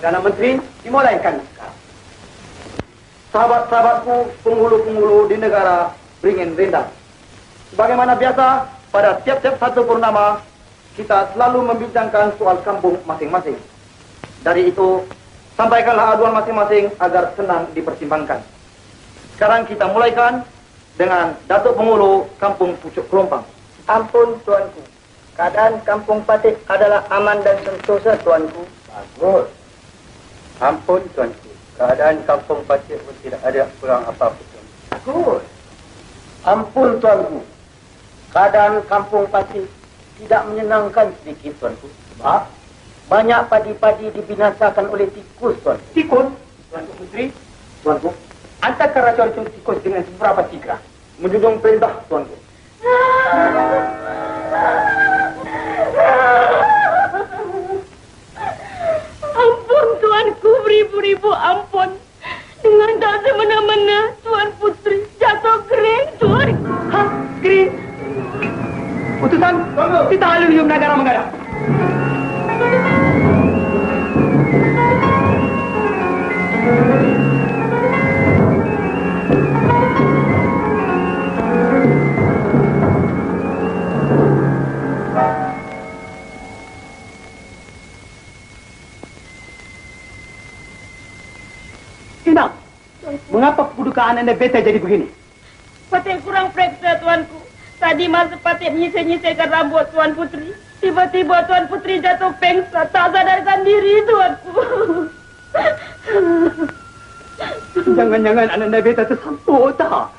Perdana Menteri dimulaikan sekarang. Sahabat-sahabatku, penghulu-penghulu di negara Beringin Rendang. Sebagaimana biasa, pada tiap-tiap satu purnama, kita selalu membincangkan soal kampung masing-masing. Dari itu, sampaikanlah aduan masing-masing agar senang dipertimbangkan. Sekarang kita mulaikan dengan Datuk Penghulu Kampung Pucuk Kelompang.
Ampun, Tuanku. Keadaan Kampung Patik adalah aman dan sentosa, Tuanku.
Bagus. Ampun, Tuanku. Keadaan Kampung Patik pun tidak ada kurang apa-apa, Tuanku.
Bagus. Ampun, Tuanku. Keadaan Kampung Patik tidak menyenangkan sedikit, Tuanku.
Sebab?
Banyak padi-padi dibinasakan oleh tikus, Tuanku.
Tikus? Tuanku Putri? Tuanku, antarkan racun-racun tikus dengan beberapa tigra. Menjunjung perintah, Tuanku.
Ampun, Tuanku, beribu-ribu ampun. Dengan tak semena-mena, Tuan Putri jatuh kering, Tuan.
Hah? Kering? Utusan, kita alun negara mengadap. Inang, mengapa kedudukan Anda Beta jadi begini?
Patik kurang periksa, Tuanku. Tadi masa Patik menyisir-nyisirkan rambut Tuan Putri, tiba-tiba Tuan Putri jatuh pengsan, tak sadarkan diri, Tuanku.
Jangan-jangan Ananda Beta tersampuk tak?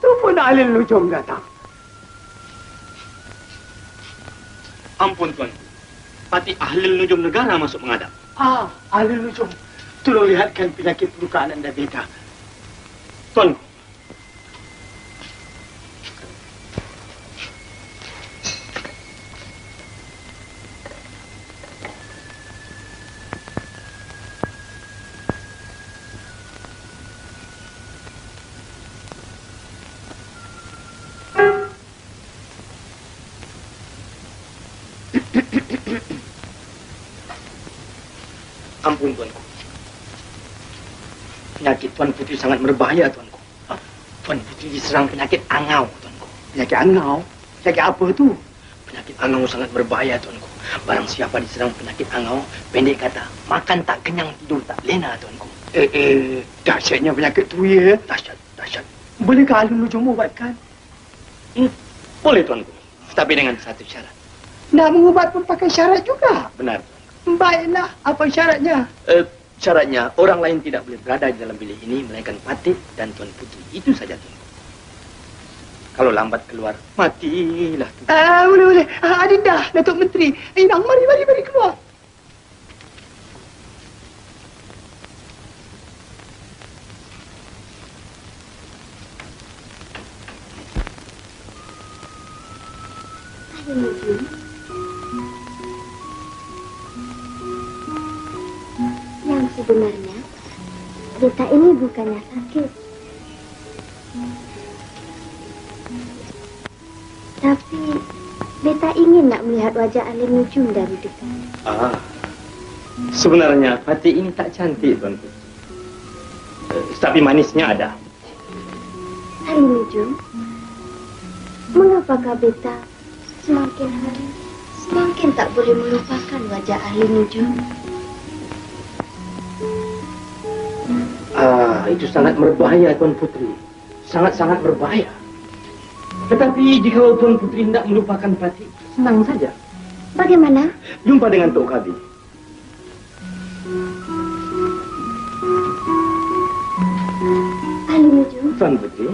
Tu pun Ahli Nujum datang.
Ampun Tuanku. Patik Ahli Nujum negara masuk menghadap.
Ahli Nujum. Tolong lihatkan penyakit luka Ananda Beta.
Tuanku. Ampun Tuanku. Penyakit Tuan Putri sangat berbahaya Tuanku. Tuan Putri diserang penyakit angau Tuanku.
Penyakit angau? Penyakit apa tu?
Penyakit angau sangat berbahaya Tuanku. Barang siapa diserang penyakit angau, pendek kata, makan tak kenyang, tidur tak lena Tuanku.
Dahsyatnya penyakit tu ya.
Dahsyat.
Bolehkah Ahli Nujum ubatkan?
Boleh Tuanku. Tapi dengan satu syarat.
Nak mengubat pun pakai syarat juga.
Benar.
Baiklah, apa syaratnya?
Syaratnya, orang lain tidak boleh berada di dalam bilik ini, melainkan Patik dan Tuan Putri. Itu saja, Tuanku. Kalau lambat keluar, matilah.
Boleh. Adinda, Datuk Menteri. Inang, mari keluar.
Yang sebenarnya, Beta ini bukannya sakit. Tapi, Beta ingin nak melihat wajah Ahli Nujum dari dekat.
Sebenarnya Patik ini tak cantik, Tuan Putri. Tapi manisnya ada.
Ahli Nujum, mengapakah Beta semakin hari semakin tak boleh melupakan wajah Ahli Nujum?
Itu sangat berbahaya, Tuan Putri. Sangat-sangat berbahaya. Tetapi jika Tuan Putri tidak melupakan Patik, senang saja.
Bagaimana?
Jumpa dengan Tok Kabi.
Ahli Nujum,
Tuan Putri,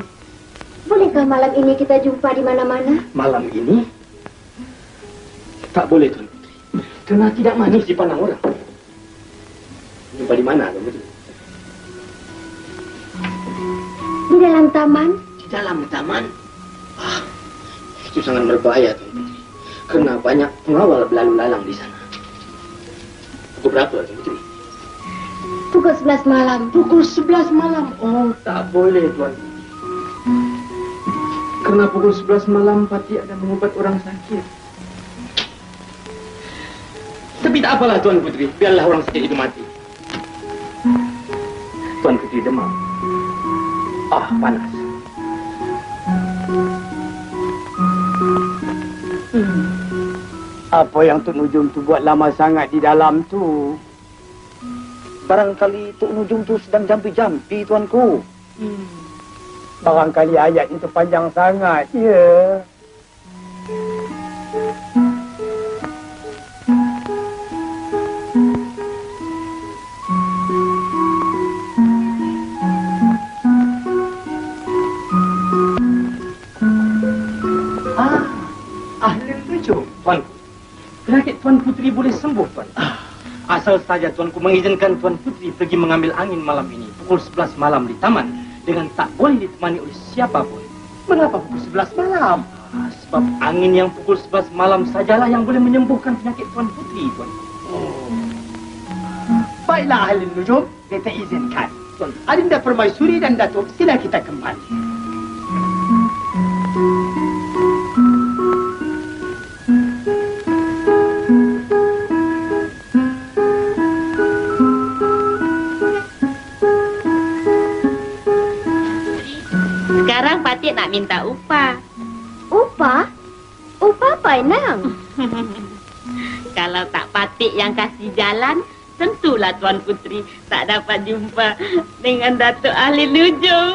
bolehkah malam ini kita jumpa di mana-mana?
malam ini tak boleh, Tuan Putri. Karena tidak manis dipandang orang. Jumpa di mana, Tuan Putri?
Di dalam taman?
Di dalam taman? Itu sangat berbahaya, Tuan Putri. Karena banyak pengawal berlalu lalang di sana. Pukul berapa, Tuan Putri?
Pukul 11 malam.
Pukul 11 malam? Oh, tak boleh, Tuan Putri. Karena pukul 11 malam Patik ada mengubat orang sakit. Tapi tak apalah, Tuan Putri. Biarlah orang sakit itu mati. Tuan Putri demam. Panas.
Apa yang Tok Nujum tu buat lama sangat di dalam tu?
Barangkali Tok Nujum tu sedang jampi-jampi, Tuanku.
Barangkali ayat itu panjang sangat, ya.
Ahli Nujum, Tuan. Penyakit Tuan Putri boleh sembuh, Tuan. Asal saja Tuanku mengizinkan Tuan Putri pergi mengambil angin malam ini, pukul 11 malam di taman, dengan tak boleh ditemani oleh siapapun.
Mengapa pukul 11 malam?
Sebab angin yang pukul 11 malam sajalah yang boleh menyembuhkan penyakit Tuan Putri, Tuan.
Baiklah, Ahli Nujum, kita izinkan. Tuan Adinda Permaisuri dan Datuk, sila kita kembali.
Sekarang Patik nak minta upah.
Upah? Upah apa, Inang?
Kalau tak Patik yang kasih jalan, Tentulah Tuan Putri tak dapat jumpa dengan Datuk Ahli Nujum.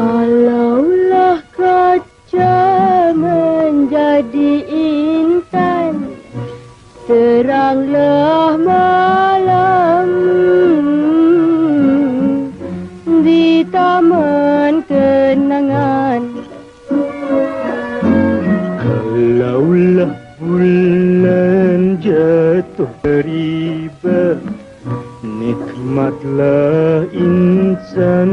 Kalaulah kaca menjadi intan, teranglah malam di taman kenangan.
Kalaulah bulan jatuh riba, nikmatlah insan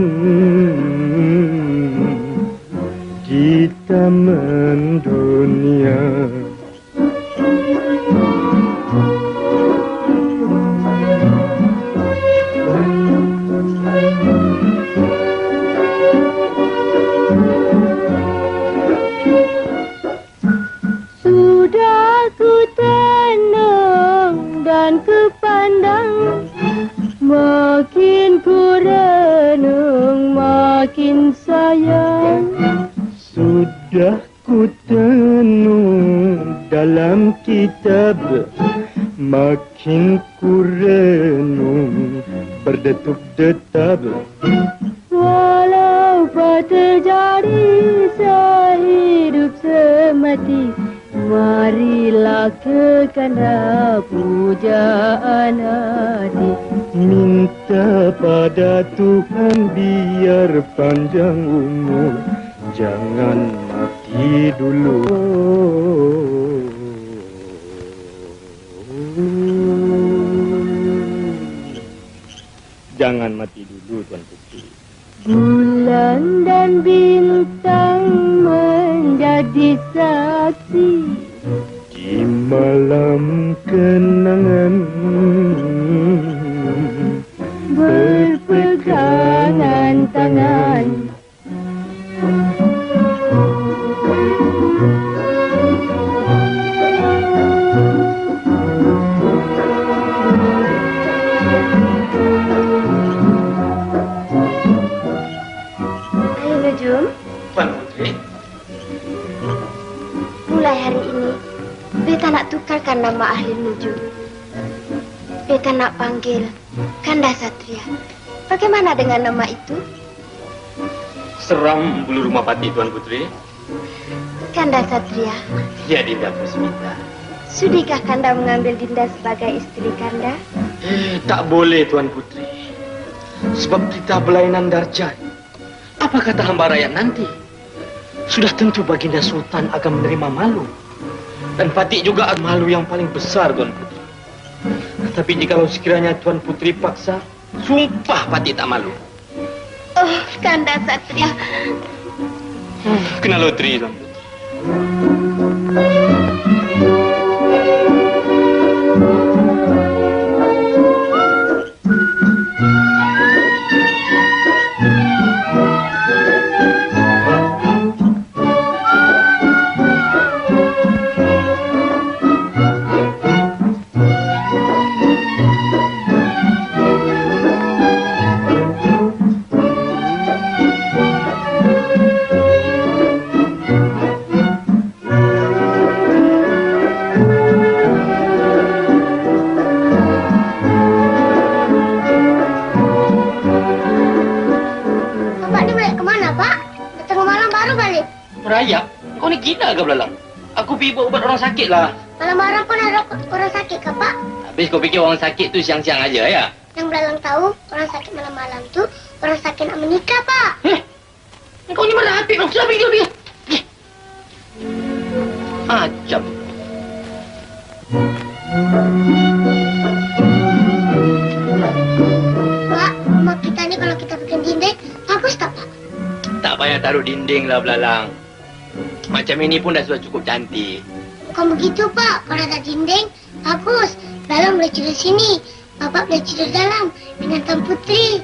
di taman dunia.
Sudah ku tenang dan ku pandang, makin ku renung makin sayang.
Sudah ku tenung dalam kitab, makin ku renung berdetuk-detab.
Walau terjadi sehidup semati, marilah ke kanda pujaan hati.
Minta pada Tuhan biar panjang umur, jangan mati dulu. Jangan mati dulu, Tuan Putri.
Bulan dan bintang menjadi saksi
Di malam kenangan
berpegangan tangan.
Tuan Putri,
Mulai hari ini, beta nak tukarkan nama Ahli Nujum. Beta nak panggil Kanda Satria. Bagaimana dengan nama itu?
seram bulu rumah pati, Tuan Putri.
Kanda Satria,
Ya, Dinda Pusmita.
sudikah Kanda mengambil Dinda sebagai istri Kanda?
Tak boleh, Tuan Putri. Sebab kita berlainan darjat. Apa kata hamba rakyat nanti? Sudah tentu Baginda Sultan akan menerima malu. Dan Patik juga malu yang paling besar, Tuan Putri. Tapi jikalau sekiranya Tuan Putri paksa, sumpah Patik tak malu.
Oh, Kanda Satria.
Kena loteri, Tuan Putri.
Rayap? Kau ni gila ke belalang? Aku pergi buat ubat orang sakit lah.
Malam-malam pun ada orang sakit ke, Pak?
Habis kau fikir orang sakit tu siang-siang aja ya?
Yang belalang tahu, orang sakit malam-malam tu orang sakit nak menikah, Pak.
Kau ni mana hati kau? Siapa pergi? Macam.
Pak, rumah kita ni kalau kita bikin dinding, bagus tak, Pak?
Tak payah payah taruh dinding lah belalang. Macam ini pun dah sudah cukup cantik.
Bukan begitu, Pak. Kalau ada dinding, bagus. Belalang boleh tidur sini. Bapak boleh tidur dalam dengan Tuan Putri.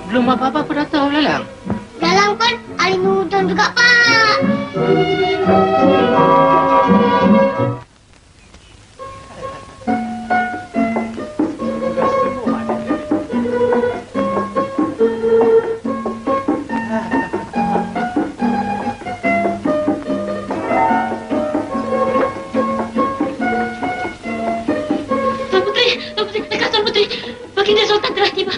Belum apa-apa aku dah tahu belalang.
Belalang kan ahli nudon juga, Pak.
Baginda Sultan telah tiba.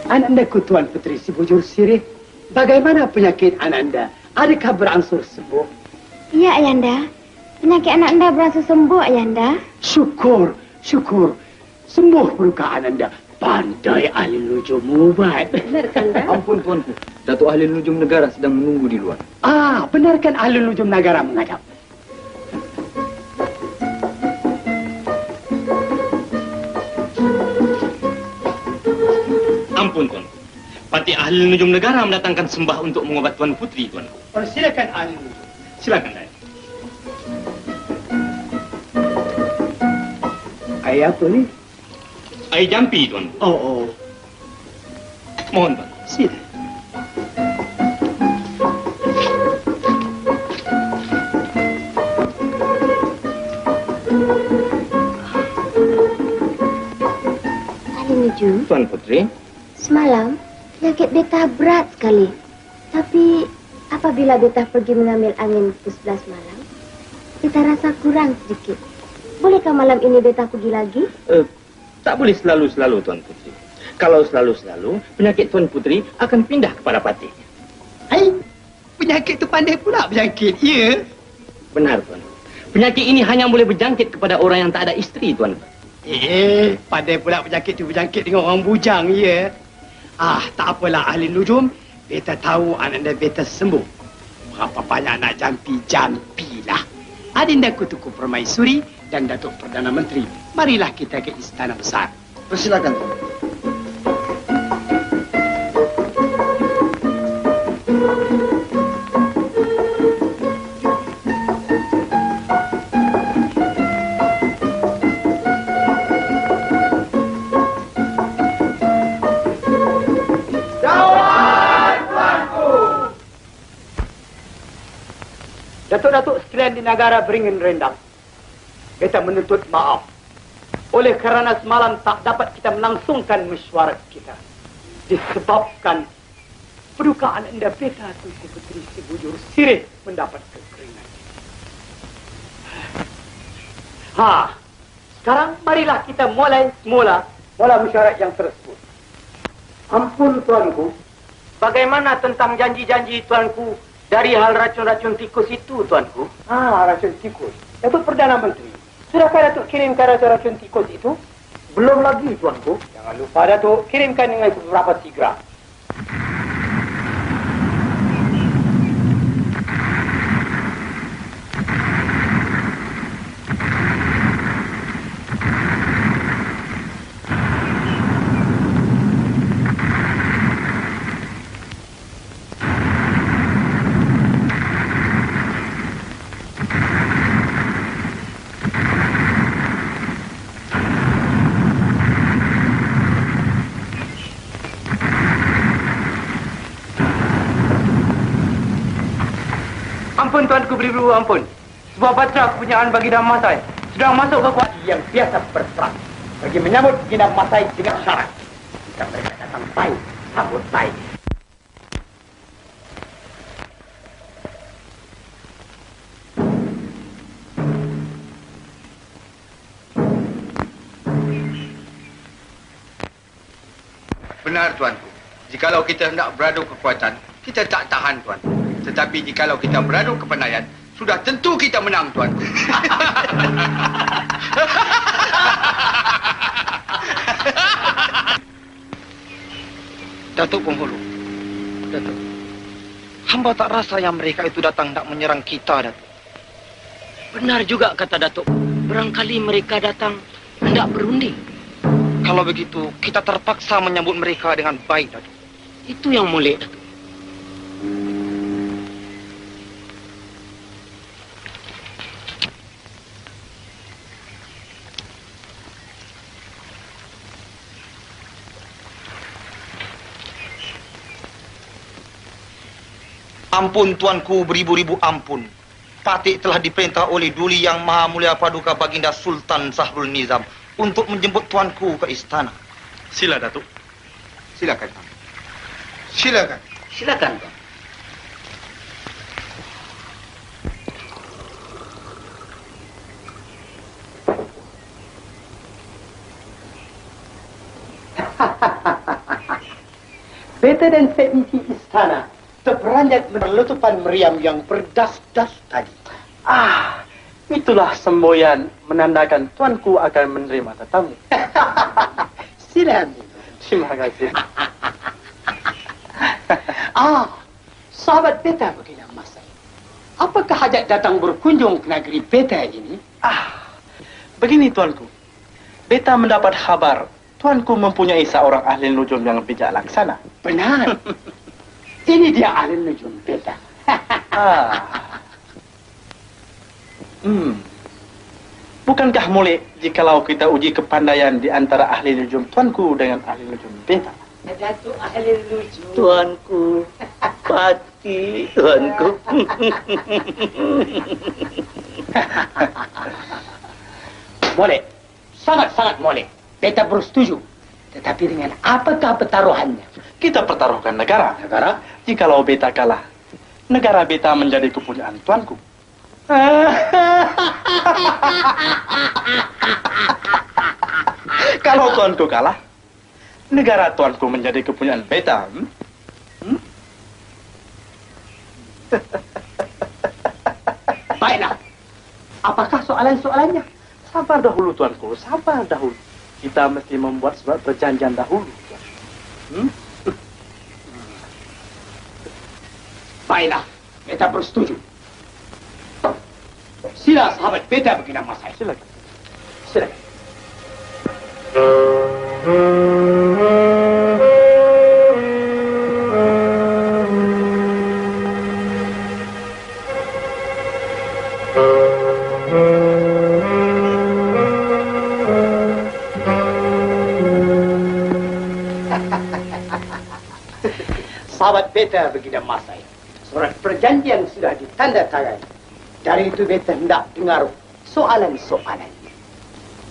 Anandaku Tuan Putri si Bujur Sirih, bagaimana penyakit Ananda? Adakah berangsur sembuh?
Iya, Ayanda. Penyakit anak anda berangsur sembuh, Ayanda.
Syukur, syukur. Sembuh peluka Ananda. Pandai ahli nujum ubat.
Benar, Kanda?
Ampun tuanku, Datuk Ahli Nujum Negara sedang menunggu di luar.
Benarkan ahli nujum negara menghadap?
Ampun tuanku. Pati ahli nujum negara mendatangkan sembah untuk mengobat Tuan Putri, tuanku.
Silakan ahli nujum.
Silakan, Dai.
Air apa ni?
Air jampi, tuanku.
Oh.
Mohon, tuan.
Sila.
Ahli nujum,
Tuan Putri.
semalam penyakit beta berat sekali. Tapi apabila beta pergi mengambil angin pukul 11 malam, beta rasa kurang sedikit. Bolehkah malam ini beta pergi lagi?
Tak boleh selalu-selalu, Tuan Putri. Kalau selalu-selalu, penyakit Tuan Putri akan pindah kepada Patih.
Penyakit tu pandai pula berjangkit, ya?
Benar, Tuan. Penyakit ini hanya boleh berjangkit kepada orang yang tak ada isteri, Tuan.
Pandai pula penyakit tu berjangkit dengan orang bujang, ya? Tak apalah ahli nujum. Beta tahu Ananda beta sembuh. Berapa banyak nak jampi-jampilah. Adinda Kutuku Permaisuri dan Datuk Perdana Menteri. Marilah kita ke Istana Besar.
Persilakan.
Datuk-datuk sekalian di negara beringin rendang. Beta menuntut maaf. Oleh kerana semalam tak dapat kita melangsungkan mesyuarat kita. Disebabkan perdukaan anda beta tu si Putri si Bujur Sirih mendapat kekeringan. Sekarang marilah kita mulai semula mesyuarat yang tersebut. Ampun tuanku. Bagaimana tentang janji-janji tuanku dari hal racun-racun tikus itu, tuanku? Racun tikus. Datuk Perdana Menteri, sudahkah Datuk kirimkan racun-racun tikus itu? Belum lagi, tuanku. Jangan lupa, Datuk, kirimkan dengan beberapa tigra. Ampun tuanku beribu, ampun. Sebuah patra kepunyaan Baginda Masai sedang masuk ke kuat yang biasa berperang. Bagi menyambut Baginda Masai dengan syarat. Jika mereka datang baik, sambut baik.
Benar tuanku. Jikalau kita hendak beradu kekuatan, kita tak tahan tuan. Tetapi jikalau kita beradu kepandaian, sudah tentu kita menang, tuanku.
Datuk Penghulu. Datuk. Hamba tak rasa yang mereka itu datang nak menyerang kita, Datuk.
Benar juga kata Datuk. Barangkali mereka datang hendak berunding.
Kalau begitu, kita terpaksa menyambut mereka dengan baik, Datuk.
Itu yang molek, Datuk.
Ampun tuanku, beribu-ribu ampun. Patik telah diperintah oleh Duli Yang Maha Mulia Paduka Baginda Sultan Sahrul Nizam untuk menjemput tuanku ke istana.
Sila, Datuk.
Silakan. Silakan.
Silakan, Tuan.
Beta dan seisi istana terperanjat menelutupan meriam yang berdas-das tadi.
Itulah semboyan menandakan tuanku akan menerima tetamu.
Sila.
Terima kasih.
Sahabat beta begini masa. Apakah hajat datang berkunjung ke negeri beta ini?
Begini tuanku. Beta mendapat kabar tuanku mempunyai seorang ahli nujum yang bijak laksana.
Benar. Ini dia ahli nujum beta.
Bukankah molek jikalau kita uji kepandaian di antara ahli nujum tuanku dengan ahli nujum beta?
Datuk ahli nujum.
Tuanku, Pati, tuanku.
Boleh. Sangat-sangat boleh. Beta bersetuju. Tetapi dengan apakah pertaruhannya?
Kita pertaruhkan negara.
Negara?
Jikalau beta kalah, negara beta menjadi kepunyaan tuanku. Kalau tuanku kalah, negara tuanku menjadi kepunyaan beta.
Baiklah. Apakah soalan-soalannya?
Sabar dahulu tuanku, sabar dahulu. Kita mesti membuat surat perjanjian dahulu.
Baiklah, beta bersetuju. Sila sahabat beta begini masa.
Silakan.
Silakan. Sahabat beta begini masa. Surat perjanjian sudah ditandatangani. Dari itu beta hendak dengar soalan-soalan.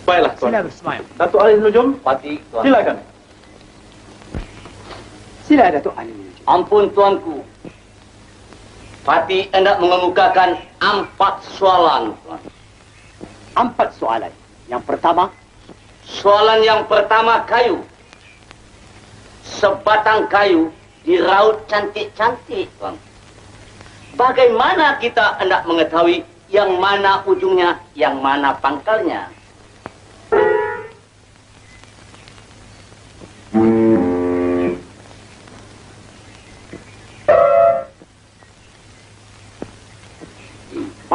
Baiklah tuan.
Sila Ismail.
Datuk ahli nujum,
Pati, tuan.
silakan.
Sila Datuk ahli nujum.
Ampun tuanku. Pati hendak mengemukakan 4 soalan, tuan.
4 soalan. Yang pertama,
Soalan yang pertama kayu. Sebatang kayu diraut cantik-cantik, tuan. Bagaimana kita hendak mengetahui yang mana ujungnya, yang mana pangkalnya?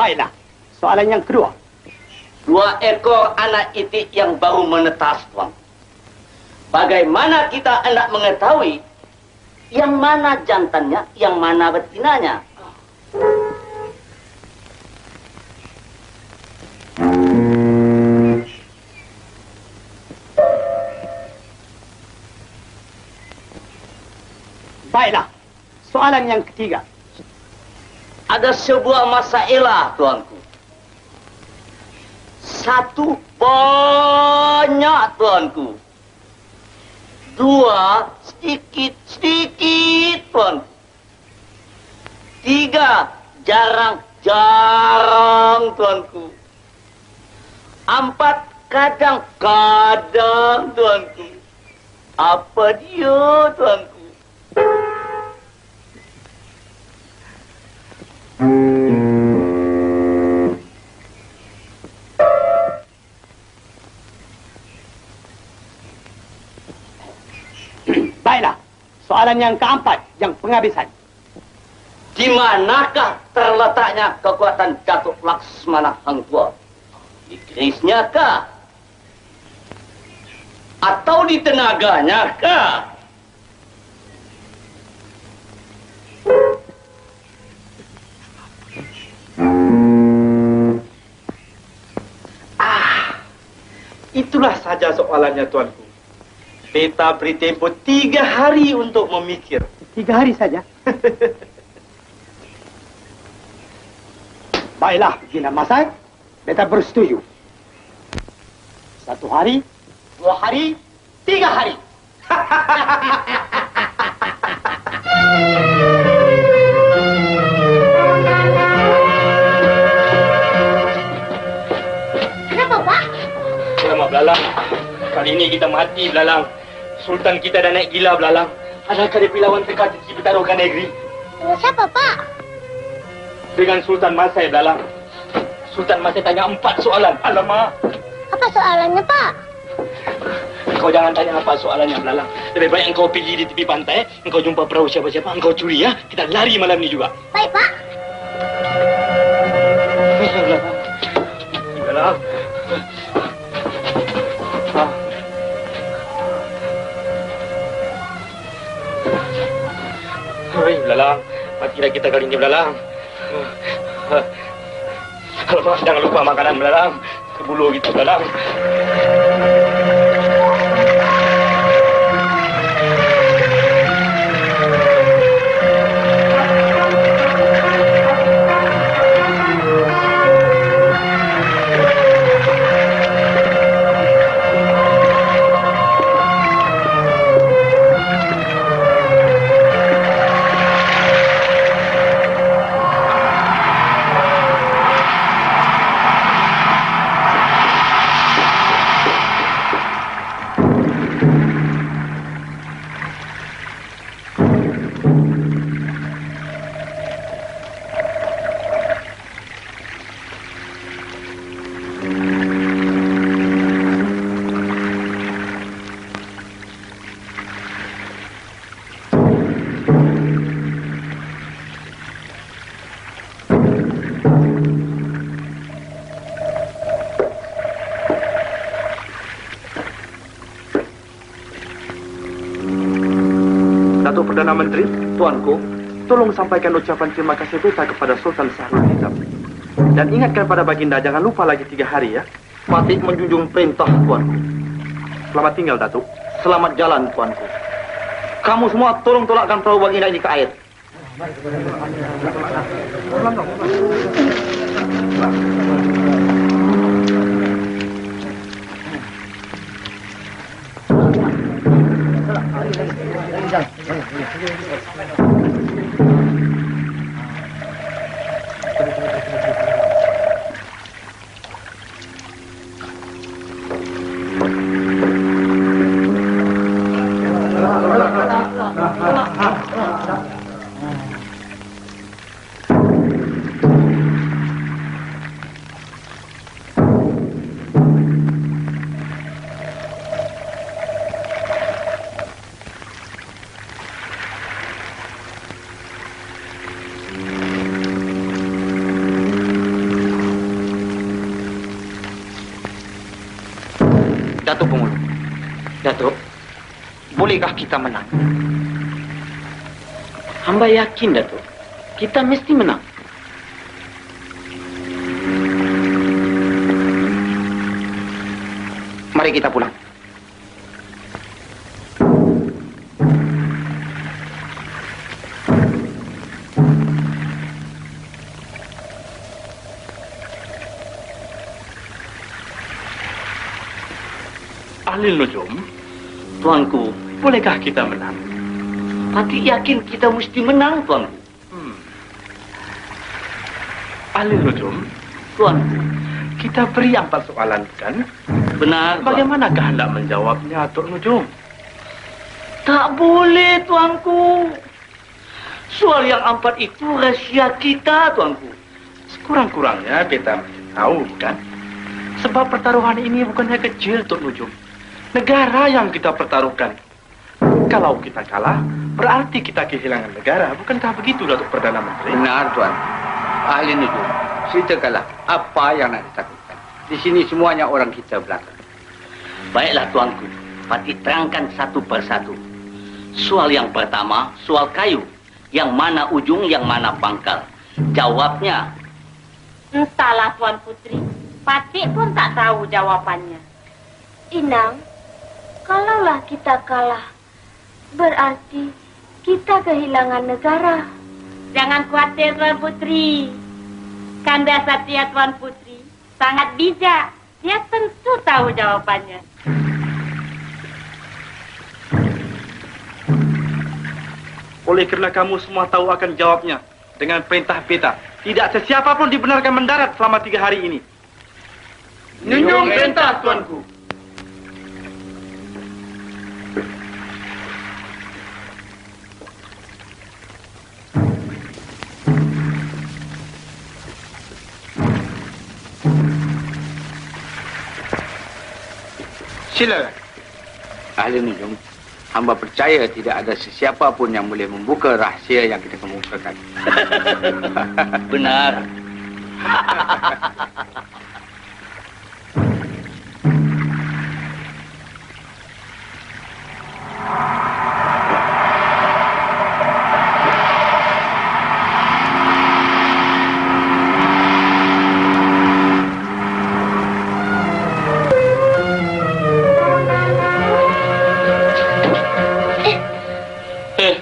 baiklah. Soalan yang kedua.
2 ekor anak itik yang baru menetas, tuan. Bagaimana kita hendak mengetahui yang mana jantannya, yang mana betinanya?
Baiklah. Soalan yang ketiga.
Ada sebuah masalah, tuanku. 1 banyak, tuanku. 2 sedikit-sedikit, tuanku. 3 jarang-jarang, tuanku. 4 kadang-kadang, tuanku. Apa dia, tuanku?
soalan yang keempat, yang penghabisan.
Di manakah terletaknya kekuatan Datuk Laksmana Hang Tuah? Di kerisnya kah? Atau di tenaganya kah?
Itulah saja soalannya, Tuanku. Beta beri tempo 3 hari untuk memikir.
3 hari saja? Baiklah, Gina Masai. Beta bersetuju. 1 hari, 2 hari, 3 hari.
Kenapa, Pak?
Alamak, Belalang. Kali ini kita mati, Belalang. Sultan kita dah naik gila, Belalang. Adakah dia pilawan teka-teki pertaruhkan negeri?
Dengan siapa, Pak?
Dengan Sultan Masai, Belalang. Sultan Masai tanya 4 soalan. Alamak.
Apa soalannya, Pak?
Kau jangan tanya apa soalannya, Belalang. Lebih baik engkau pergi di tepi pantai, engkau jumpa perahu siapa-siapa, engkau curi ya. Kita lari malam ni juga.
Baik, Pak.
Belalang. Hei, Belalang. Matilah kita kali ini, Belalang. Alamak, jangan lupa makanan, Belalang. Kebulu gitu, Belalang.
Datuk Perdana Menteri, Tuanku, tolong sampaikan ucapan terima kasih beta kepada Sultan Sahrul Hizam. Dan ingatkan pada Baginda, jangan lupa lagi 3 hari ya.
Patih menjunjung perintah, Tuanku.
Selamat tinggal, Datuk.
Selamat jalan, Tuanku. Kamu semua tolong tolakkan perahu Baginda ini ke air.
Datuk Pengulu. Datuk, bolehkah kita menang? Hamba yakin, Datuk. Kita mesti menang.
Mari kita pulang.
Ahli Nujum, Tuanku, bolehkah kita menang?
Patih yakin kita mesti menang, Tuanku.
Ahli Nujum,
Tuanku,
kita beri 4 soalan, kan?
Benar, Tuan.
Bagaimanakah hendak menjawabnya, Tok Nujum?
Tak boleh, Tuanku. Soal yang 4 itu rahasia kita, Tuanku.
Sekurang-kurangnya beta mesti tahu, kan? Sebab pertaruhan ini bukannya kecil, Tok Nujum. Negara yang kita pertaruhkan. Kalau kita kalah, berarti kita kehilangan negara. Bukankah begitu, Datuk Perdana Menteri?
Benar, Tuan. Ahli nujum, ceritakanlah apa yang nak ditakutkan. Di sini semuanya orang kita belakang.
Baiklah tuanku, Patih terangkan satu persatu. Soal yang pertama, soal kayu. Yang mana ujung, yang mana pangkal. Jawabnya.
Entahlah Tuan Putri. Patih pun tak tahu jawabannya. Inang, kalaulah kita kalah, berarti kita kehilangan negara. Jangan khawatir Tuan Putri. Kanda Satya Tuan Putri sangat bijak. Dia tentu tahu jawabannya.
Oleh kerana kamu semua tahu akan jawabnya, dengan perintah beta, tidak sesiapa pun dibenarkan mendarat selama 3 hari ini.
Junjung perintah, Tuanku.
Silakan. Ahli nujum, hamba percaya tidak ada sesiapa pun yang boleh membuka rahsia yang kita kemukakan.
Benar.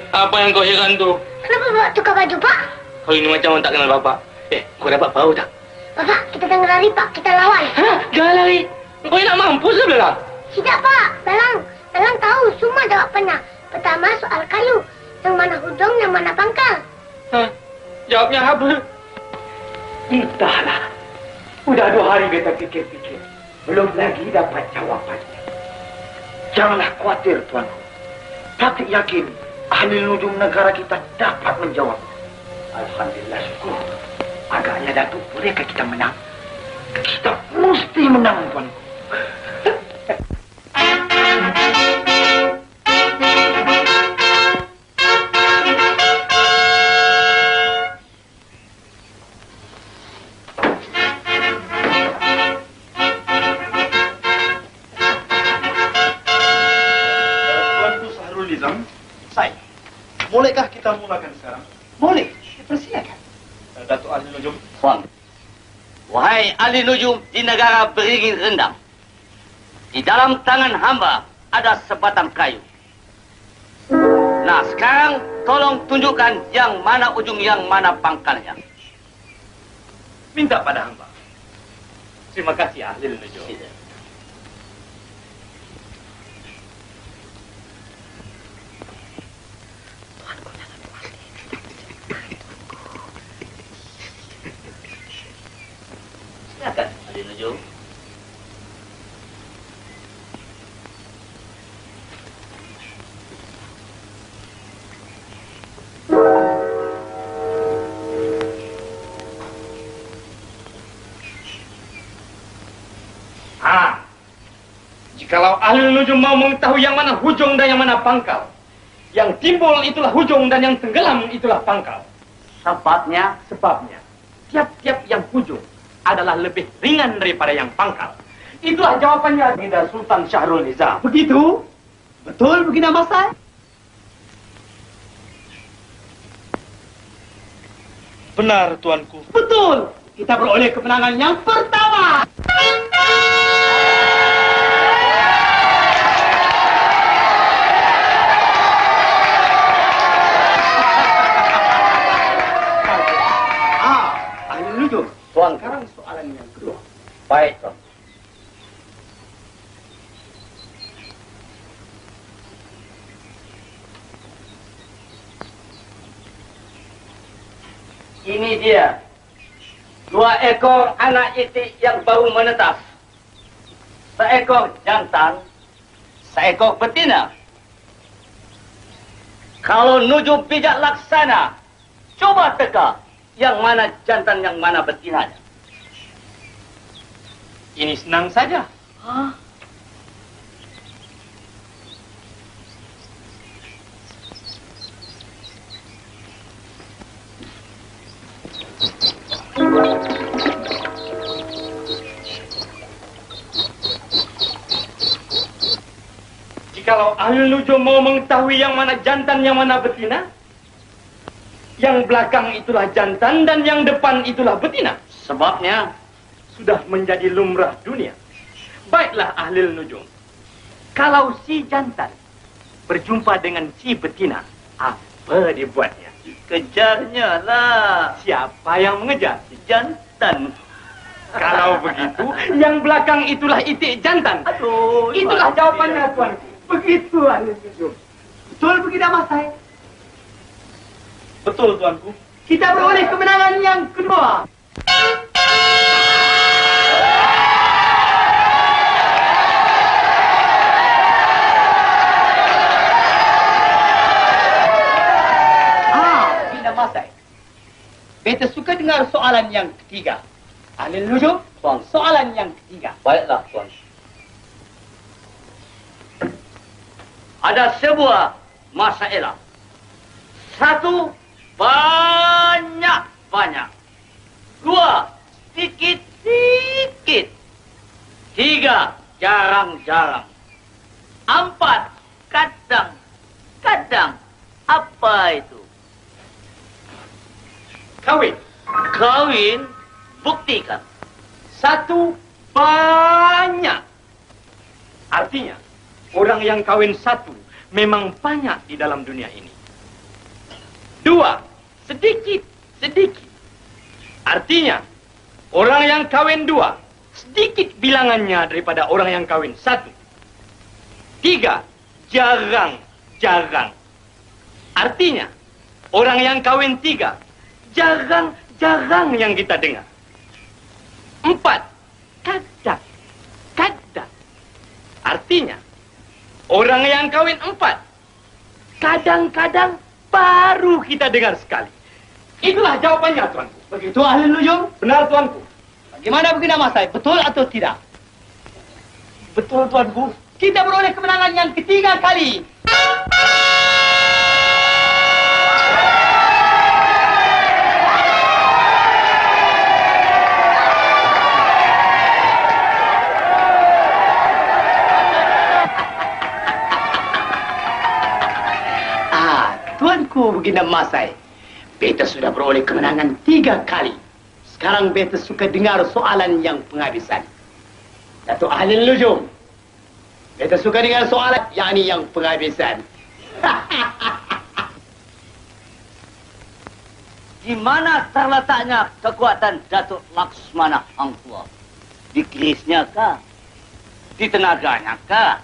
Apa yang kau heran tu?
Kenapa bawa tukar baju, Pak?
Kau ini macam orang tak kenal bapak. Kau dapat tahu tak?
Bapak, kita jangan lari, Pak. Kita lawan.
Jangan lari. Kau nak mampu sebelah.
Tidak, Pak. Dalang tahu semua jawapannya. Pertama, soal kayu. Yang mana hujung, yang mana pangkal.
Jawabnya apa?
Entahlah. Udah 2 hari beta fikir-fikir. Belum lagi dapat jawabannya. Janganlah khawatir, Tuanku. Patih yakin ahli nujum negara kita dapat menjawab. Alhamdulillah, syukur. Agaknya Datuk, bolehkah kita menang? Kita mesti menang, Tuanku.
Bolehkah kita mulakan sekarang?
Boleh, persilakan.
Datuk Ahli Nujum.
Tuan. Wahai ahli nujum di negara beringin rendang. Di dalam tangan hamba ada sebatang kayu. Nah, sekarang tolong tunjukkan yang mana ujung, yang mana pangkalnya.
Minta pada hamba. Terima kasih ahli nujum.
Silakan, ahli nujum.
Jikalau ahli nujum mau mengetahui yang mana hujung dan yang mana pangkal, yang timbul itulah hujung dan yang tenggelam itulah pangkal.
Sebabnya?
Sebabnya, tiap-tiap yang hujung adalah lebih ringan daripada yang pangkal. Itulah jawabannya Baginda Sultan Syahrul Nizam.
Begitu? Betul, Baginda Masai?
Benar, Tuanku.
Betul. Kita beroleh kemenangan yang pertama.
Ahli nujum.
Tuan,
sekarang soalan yang kedua.
Baik, Tuan. Ini dia. 2 ekor anak itik yang baru menetas. Seekor jantan, seekor betina. Kalau nujum bijak laksana, coba teka yang mana jantan, yang mana betinanya.
Ini senang saja.
Ahli nujum mau mengetahui yang mana jantan, yang mana betina? Yang belakang itulah jantan dan yang depan itulah betina. Sebabnya sudah menjadi lumrah dunia. Baiklah ahli nujum. Kalau si jantan berjumpa dengan si betina, apa dibuatnya? Kejarnya lah. Siapa yang mengejar? Si jantan. Kalau begitu, yang belakang itulah itik jantan. Aduh, itulah jawabannya, tuanku. Begitu ahli nujum. Betul begitu mas saya? Betul, tuanku. Kita beroleh kemenangan yang kedua. Bina Masai. Beta suka dengar soalan yang ketiga. Ahli nujum, tuan. Soalan yang ketiga.
Baiklah, tuan.
Ada sebuah masalah. Satu, banyak. Dua, sedikit. Tiga, jarang. Empat, kadang. Apa itu? Kawin, buktikan.
Satu, banyak. Artinya, orang yang kawin satu memang banyak di dalam dunia ini. Dua, sedikit. Artinya, orang yang kawin dua, sedikit bilangannya daripada orang yang kawin satu. Tiga, jarang. Artinya, orang yang kawin tiga, jarang yang kita dengar. Empat, kadang. Artinya, orang yang kawin empat, kadang-kadang baru kita dengar sekali. Itulah jawabannya, tuanku. Begitu ahli nujum? Benar, tuanku. Bagaimana begini mas saya? Betul atau tidak? Betul, tuanku. Kita beroleh kemenangan yang ketiga kali. Tuanku begini masai. Beta sudah beroleh kemenangan 3 kali. Sekarang beta suka dengar soalan yang penghabisan. Datuk ahli nujum. Beta suka dengar soalan yakni yang penghabisan.
Di mana terletaknya kekuatan Datuk Laksmana Hang Tuah? Di kerisnya kah? Di tenaganya kah?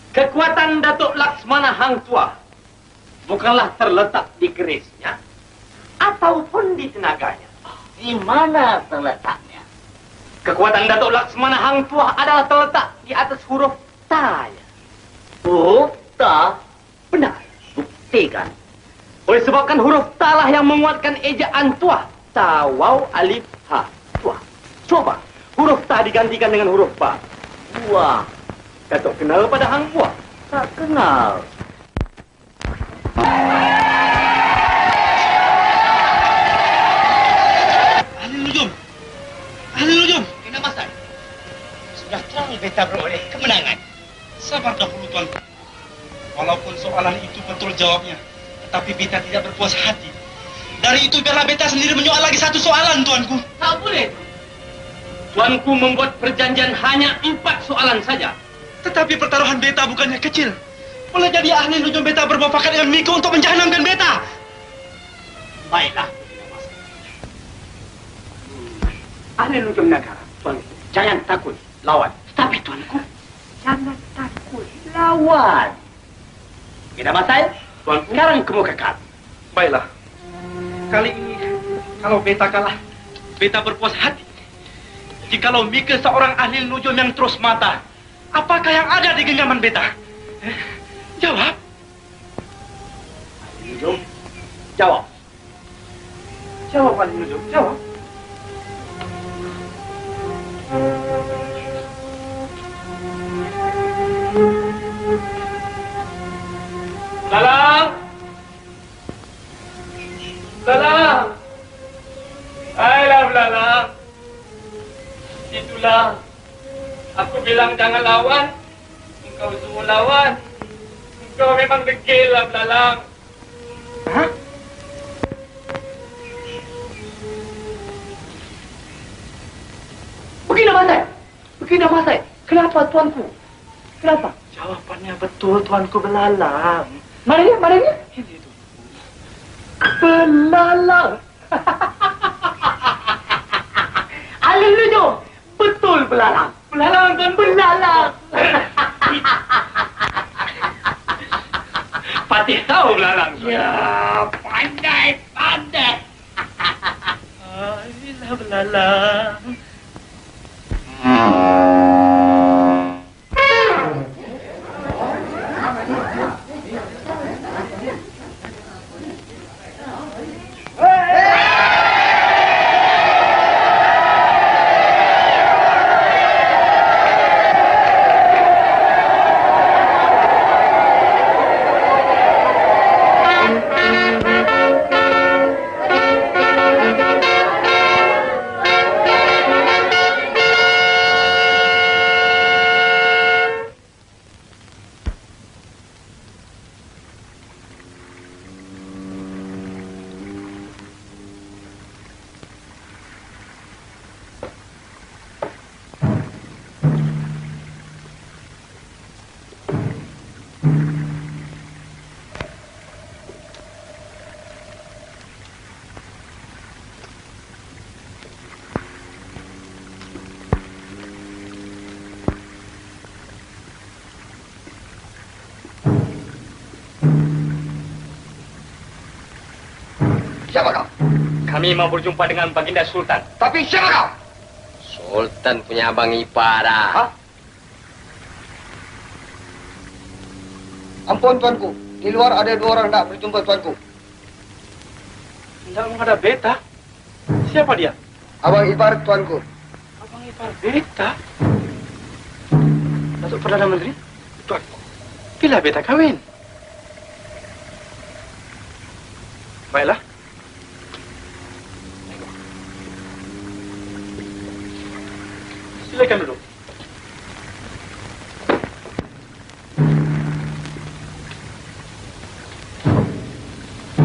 Kekuatan Datuk Laksmana Hang Tuah bukanlah terletak di kerisnya ataupun di tenaganya.
Di mana terletaknya?
Kekuatan Datuk Laksmana Hang Tuah adalah terletak di atas huruf Ta.
Huruf Ta? Benar. Buktikan.
Oleh sebabkan huruf Ta lah yang menguatkan ejaan Tuah. Ta, waw, alif, ha. Tuah. Coba huruf Ta digantikan dengan huruf Ba. Wah. Datuk kenal pada Hang Tuah?
Tak kenal.
Ahli nujum. Kena masai. Sudah terang beta beroleh kemenangan.
Sabar dahulu, tuanku. Walaupun soalan itu betul jawabnya, tetapi beta tidak berpuas hati. Dari itu biarlah beta sendiri menyoal lagi satu soalan, tuanku.
Tak boleh. Tuanku membuat perjanjian hanya 4 soalan saja.
Tetapi pertaruhan beta bukannya kecil. Boleh jadi ahli nujum beta bermufakat dengan Miko untuk menjahanamkan beta.
Baiklah. Ahli nujum negara, tuanku. Jangan takut lawan. Tapi tuanku, jangan takut lawan. Kita masai, tuanku. Sekarang kamu kekal.
Baiklah. Kali ini, kalau beta kalah, beta berpuas hati. Jikalau Mika seorang ahli nujum yang terus mata, apakah yang ada di genggaman beta? Jawab.
Ahli nujum, jawab. Jawab, ahli nujum, jawab. Lalang! Lalang! Ayolah, Lalang. Itulah. Aku bilang jangan lawan.
Kau semua lawan. Kau memang degil lah, belalang.
Hah? Begini Masai. Begini Masai. Kenapa tuanku? Kenapa?
Jawapannya betul, tuanku belalang.
Mana dia? Mana dia?
Ini tu.
Belalang. Alil Nujum. Betul belalang.
Belalang tuan.
Belalang.
Patih tahu belalang.
Ya, pandai.
Ayolah belalang.
Siapa kau?
Kami mau berjumpa dengan Baginda Sultan.
Tapi siapa kau?
Sultan punya abang ipar dah.
Hah? Ampun tuanku, di luar ada 2 orang nak berjumpa tuanku.
Tidak ada beta. Siapa dia?
Abang ipar tuanku.
Abang ipar beta. Datuk Perdana Menteri? Tuanku. Bila beta kawin? Baiklah. Silakan duduk.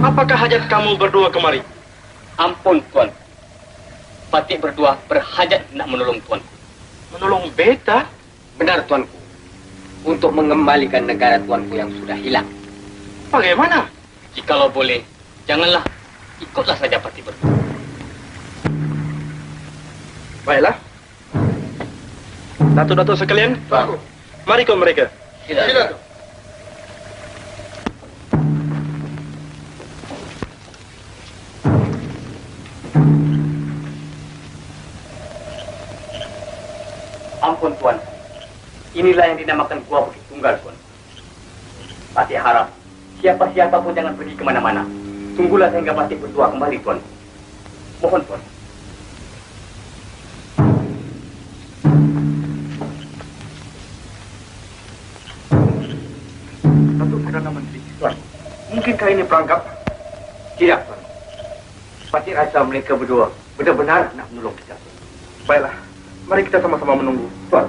Apakah hajat kamu berdua kemari?
Ampun, Tuan. Patih berdua berhajat nak menolong Tuan.
Menolong beta?
Benar, Tuanku. Untuk mengembalikan negara Tuanku yang sudah hilang.
Bagaimana?
Jikalau boleh, janganlah. Ikutlah saja Patih berdua.
Baiklah. Datuk-datuk sekalian, mari kau mereka.
Silakan.
Ampun, Tuan. Inilah yang dinamakan Gua Bukit Tunggal, Tuan. Patih harap siapa-siapa pun jangan pergi kemana-mana. Tunggulah sehingga Patih berdua kembali, Tuan. Mohon, Tuan.
Datuk Perdana Menteri, Tuan. Mungkinkah ini perangkap?
Tidak, Tuan. Patih rasa mereka berdua benar-benar nak menolong kita.
Baiklah, mari kita sama-sama menunggu. Tuan.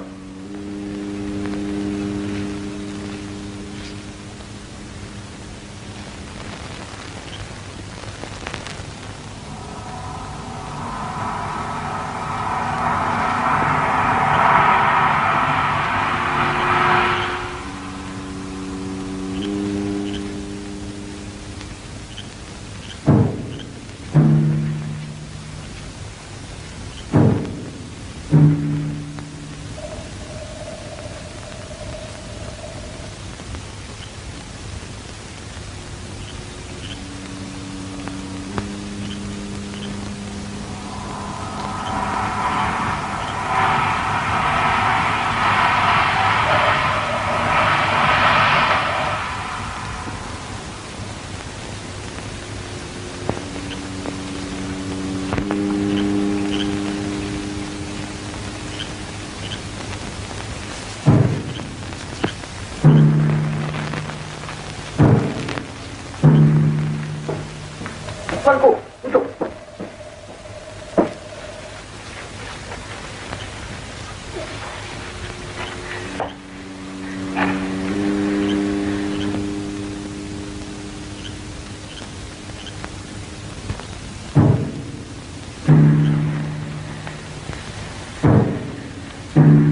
Tuanku, duduk.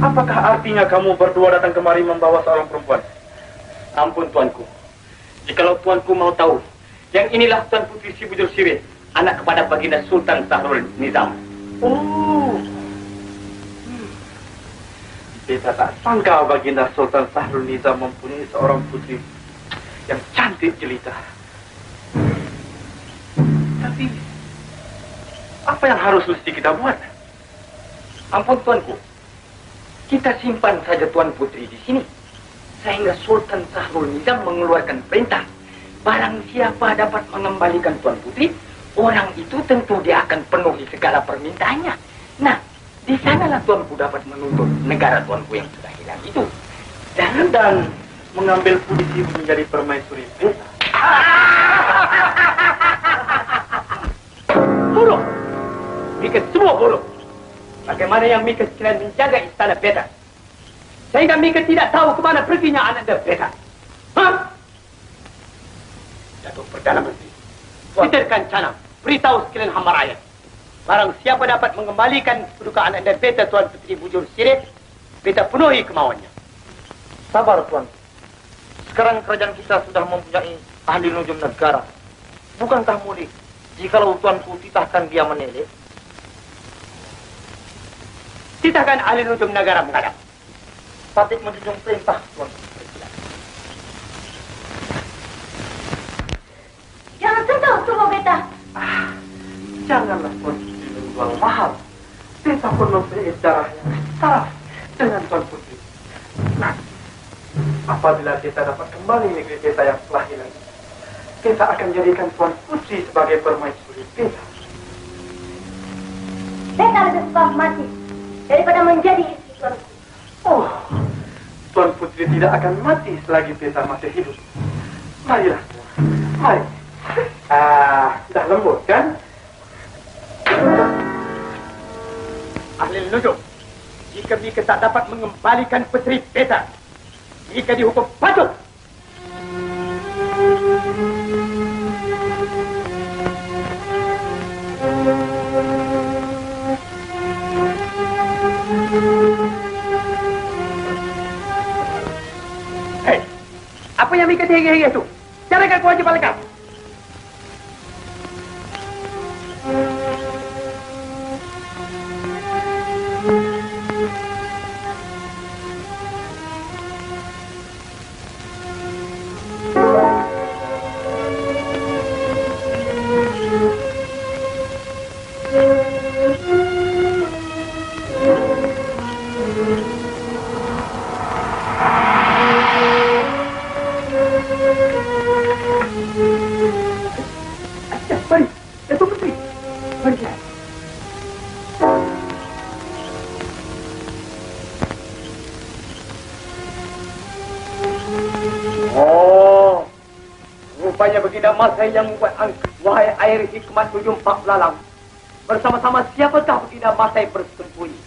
Apakah artinya kamu berdua datang kemari membawa seorang perempuan?
Ampun tuanku. Jikalau tuanku mau tahu, yang inilah Tuan Putri Si Bujur Sirih, anak kepada Baginda Sultan Sahrul Nizam.
Oh. Beta tak sangka Baginda Sultan Sahrul Nizam mempunyai seorang putri yang cantik jelita. Tapi apa yang harus mesti kita buat?
Ampun tuanku, kita simpan saja Tuan Putri di sini sehingga Sultan Sahrul Nizam mengeluarkan perintah. Barang siapa dapat mengembalikan Tuan Putri, orang itu tentu dia akan penuhi segala permintaannya. Nah, di sanalah tuanku dapat menuntut negara tuanku yang sudah hilang itu.
Dan mengambil posisi menjadi permaisuri beta.
Bodoh! Mika semua bodoh. Bagaimana yang Mika sekalian menjaga istana beta? Sehingga Mika tidak tahu kemana perginya anak beta. Hah? Datuk Perdana Menteri, Peterkan Canang, beritahu sekalian hamba rakyat. Barang siapa dapat mengembalikan kedudukan anak beta Tuan Putri Bujur Sirih, beta penuhi kemauannya.
Sabar tuan. Sekarang kerajaan kita sudah mempunyai ahli nujum negara. Bukankah mulik jikalau tuanku titahkan dia menelek?
Titahkan ahli nujum negara menghadap.
Patut menjunjung perintah tuan.
Jangan sentuh tubuh beta.
Janganlah tuan Putri menjual mahal. Beta pun mempunyai darah yang setara dengan tuan Putri. Nah, apabila beta dapat kembali negeri beta yang telah hilang, beta akan jadikan tuan Putri sebagai permaisuri beta.
Beta lebih suka mati daripada menjadi istri tuan.
Oh, tuan Putri tidak akan mati selagi beta masih hidup. Marilah, mari. Dah lembut kan?
Ahli nujum, jika Mika tak dapat mengembalikan putri beta, Mika dihukum patung. Hei, apa yang Mika hege-hege itu? Carakan kewajiban lengkap. Mari, Datuk Putri. Mari kita. Oh, rupanya Baginda Masai yang membuat angka. Wahai air hikmat ujung Pak Lalang. Bersama-sama siapakah Baginda Masai bersembunyi?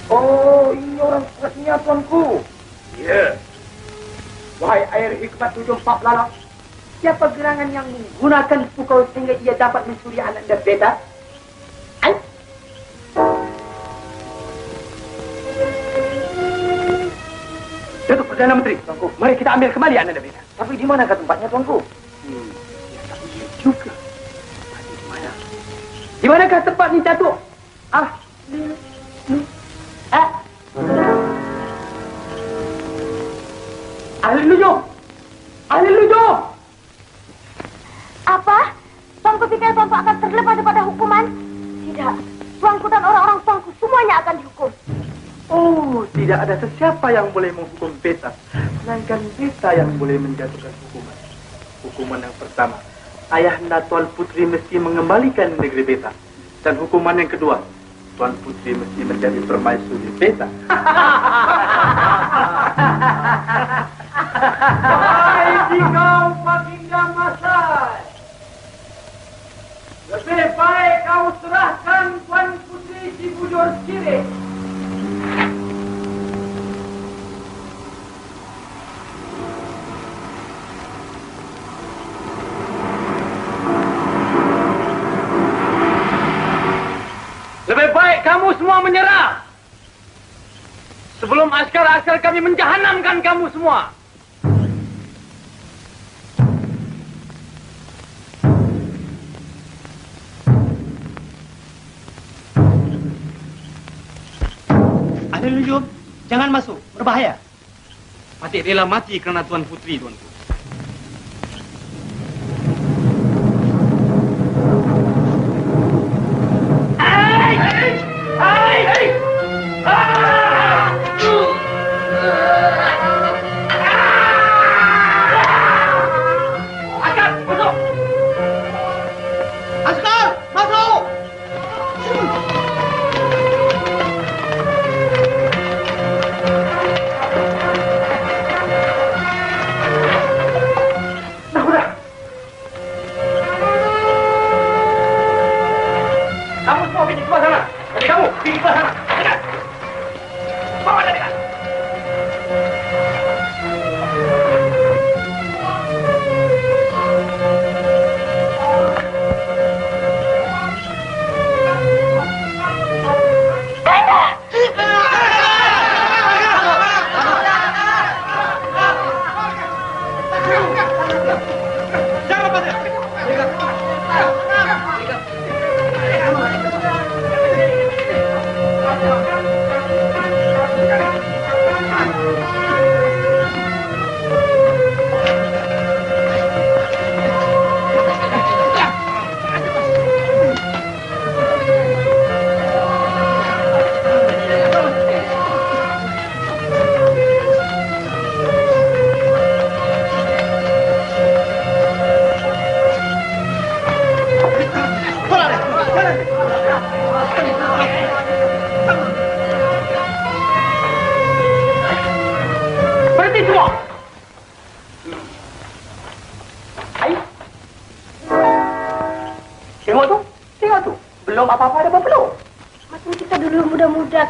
Oh, ini orang tuasnya tuanku. Ya. Wahai air hikmat ujung Pak Lalang, siapa gerangan yang menggunakan pukau sehingga ia dapat mencuri anak dan beta? Datuk Perdana Menteri, tuanku, mari kita ambil kembali anak dan beta.
Tapi di manakah tempatnya tuanku?
Ya tak iya juga. Tapi di mana? Di manakah tempat ni, Datuk? Ahli nujum! Ahli nujum!
Apa? Tuanku pikir tuanku akan terlepas daripada hukuman? Tidak. Tuanku dan orang-orang tuanku semuanya akan dihukum.
Oh, tidak ada sesiapa yang boleh menghukum beta, melainkan beta yang boleh menjatuhkan hukuman. Hukuman yang pertama, ayahanda Tuan Putri mesti mengembalikan negeri beta. Dan hukuman yang kedua, Tuan Putri mesti menjadi permaisuri beta.
Hai kau Baginda Masai. Lebih baik kau serahkan Tuan Putri Si Bujur Sirih. semua menyerah. Sebelum askar-askar kami menjahanamkan kamu semua.
Ahlul Nujum, jangan masuk. Berbahaya. Patih rela mati kerana Tuan Putri, tuanku.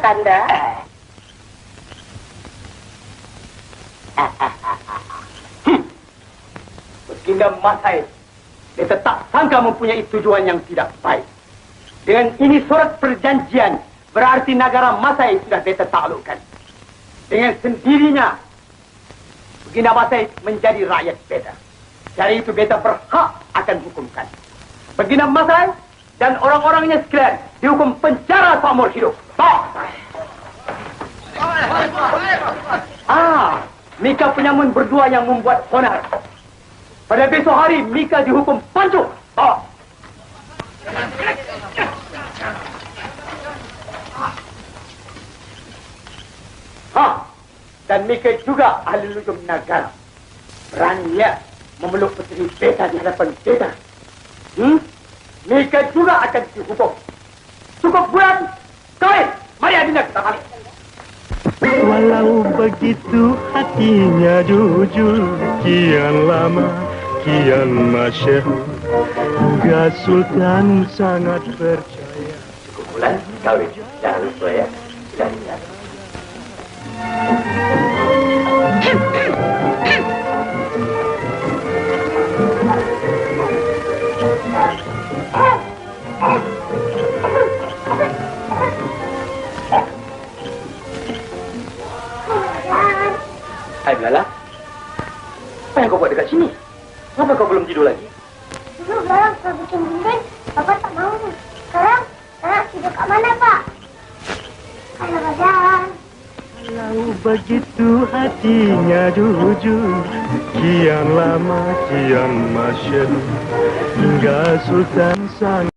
Kanda. Baginda Masai, beta tak sangka mempunyai tujuan yang tidak baik. Dengan ini surat perjanjian, berarti negara Masai sudah beta taklukkan. Dengan sendirinya, Baginda Masai menjadi rakyat beta. Dari itu beta berhak akan hukumkan. Baginda Masai dan orang-orangnya sekalian dihukum penjara seumur hidup. Mika penyamun berdua yang membuat onar. Pada besok hari, Mika dihukum pancung. Dan Mika juga ahli lujum negara. Beraninya memeluk putri beta di hadapan beta. Mika juga akan dihukum. Cukup bulan, kawin. Mari adinda kita balik.
Walau begitu hatinya jujur, kian lama, kian masyhur, Gak Sultan sangat percaya.
Cukup bulan, kawin. Jangan lupa ya. Sudah lihat. Hai Belala, apa yang kau buat dekat sini? Kenapa kau belum tidur lagi?
Dulu Belalang sudah bikin dinding, Bapak tak mau. Sekarang tidur kat mana Pak? Kalau Badan.
Walau begitu hatinya jujur, kian lama kian masyhur, hingga Sultan sang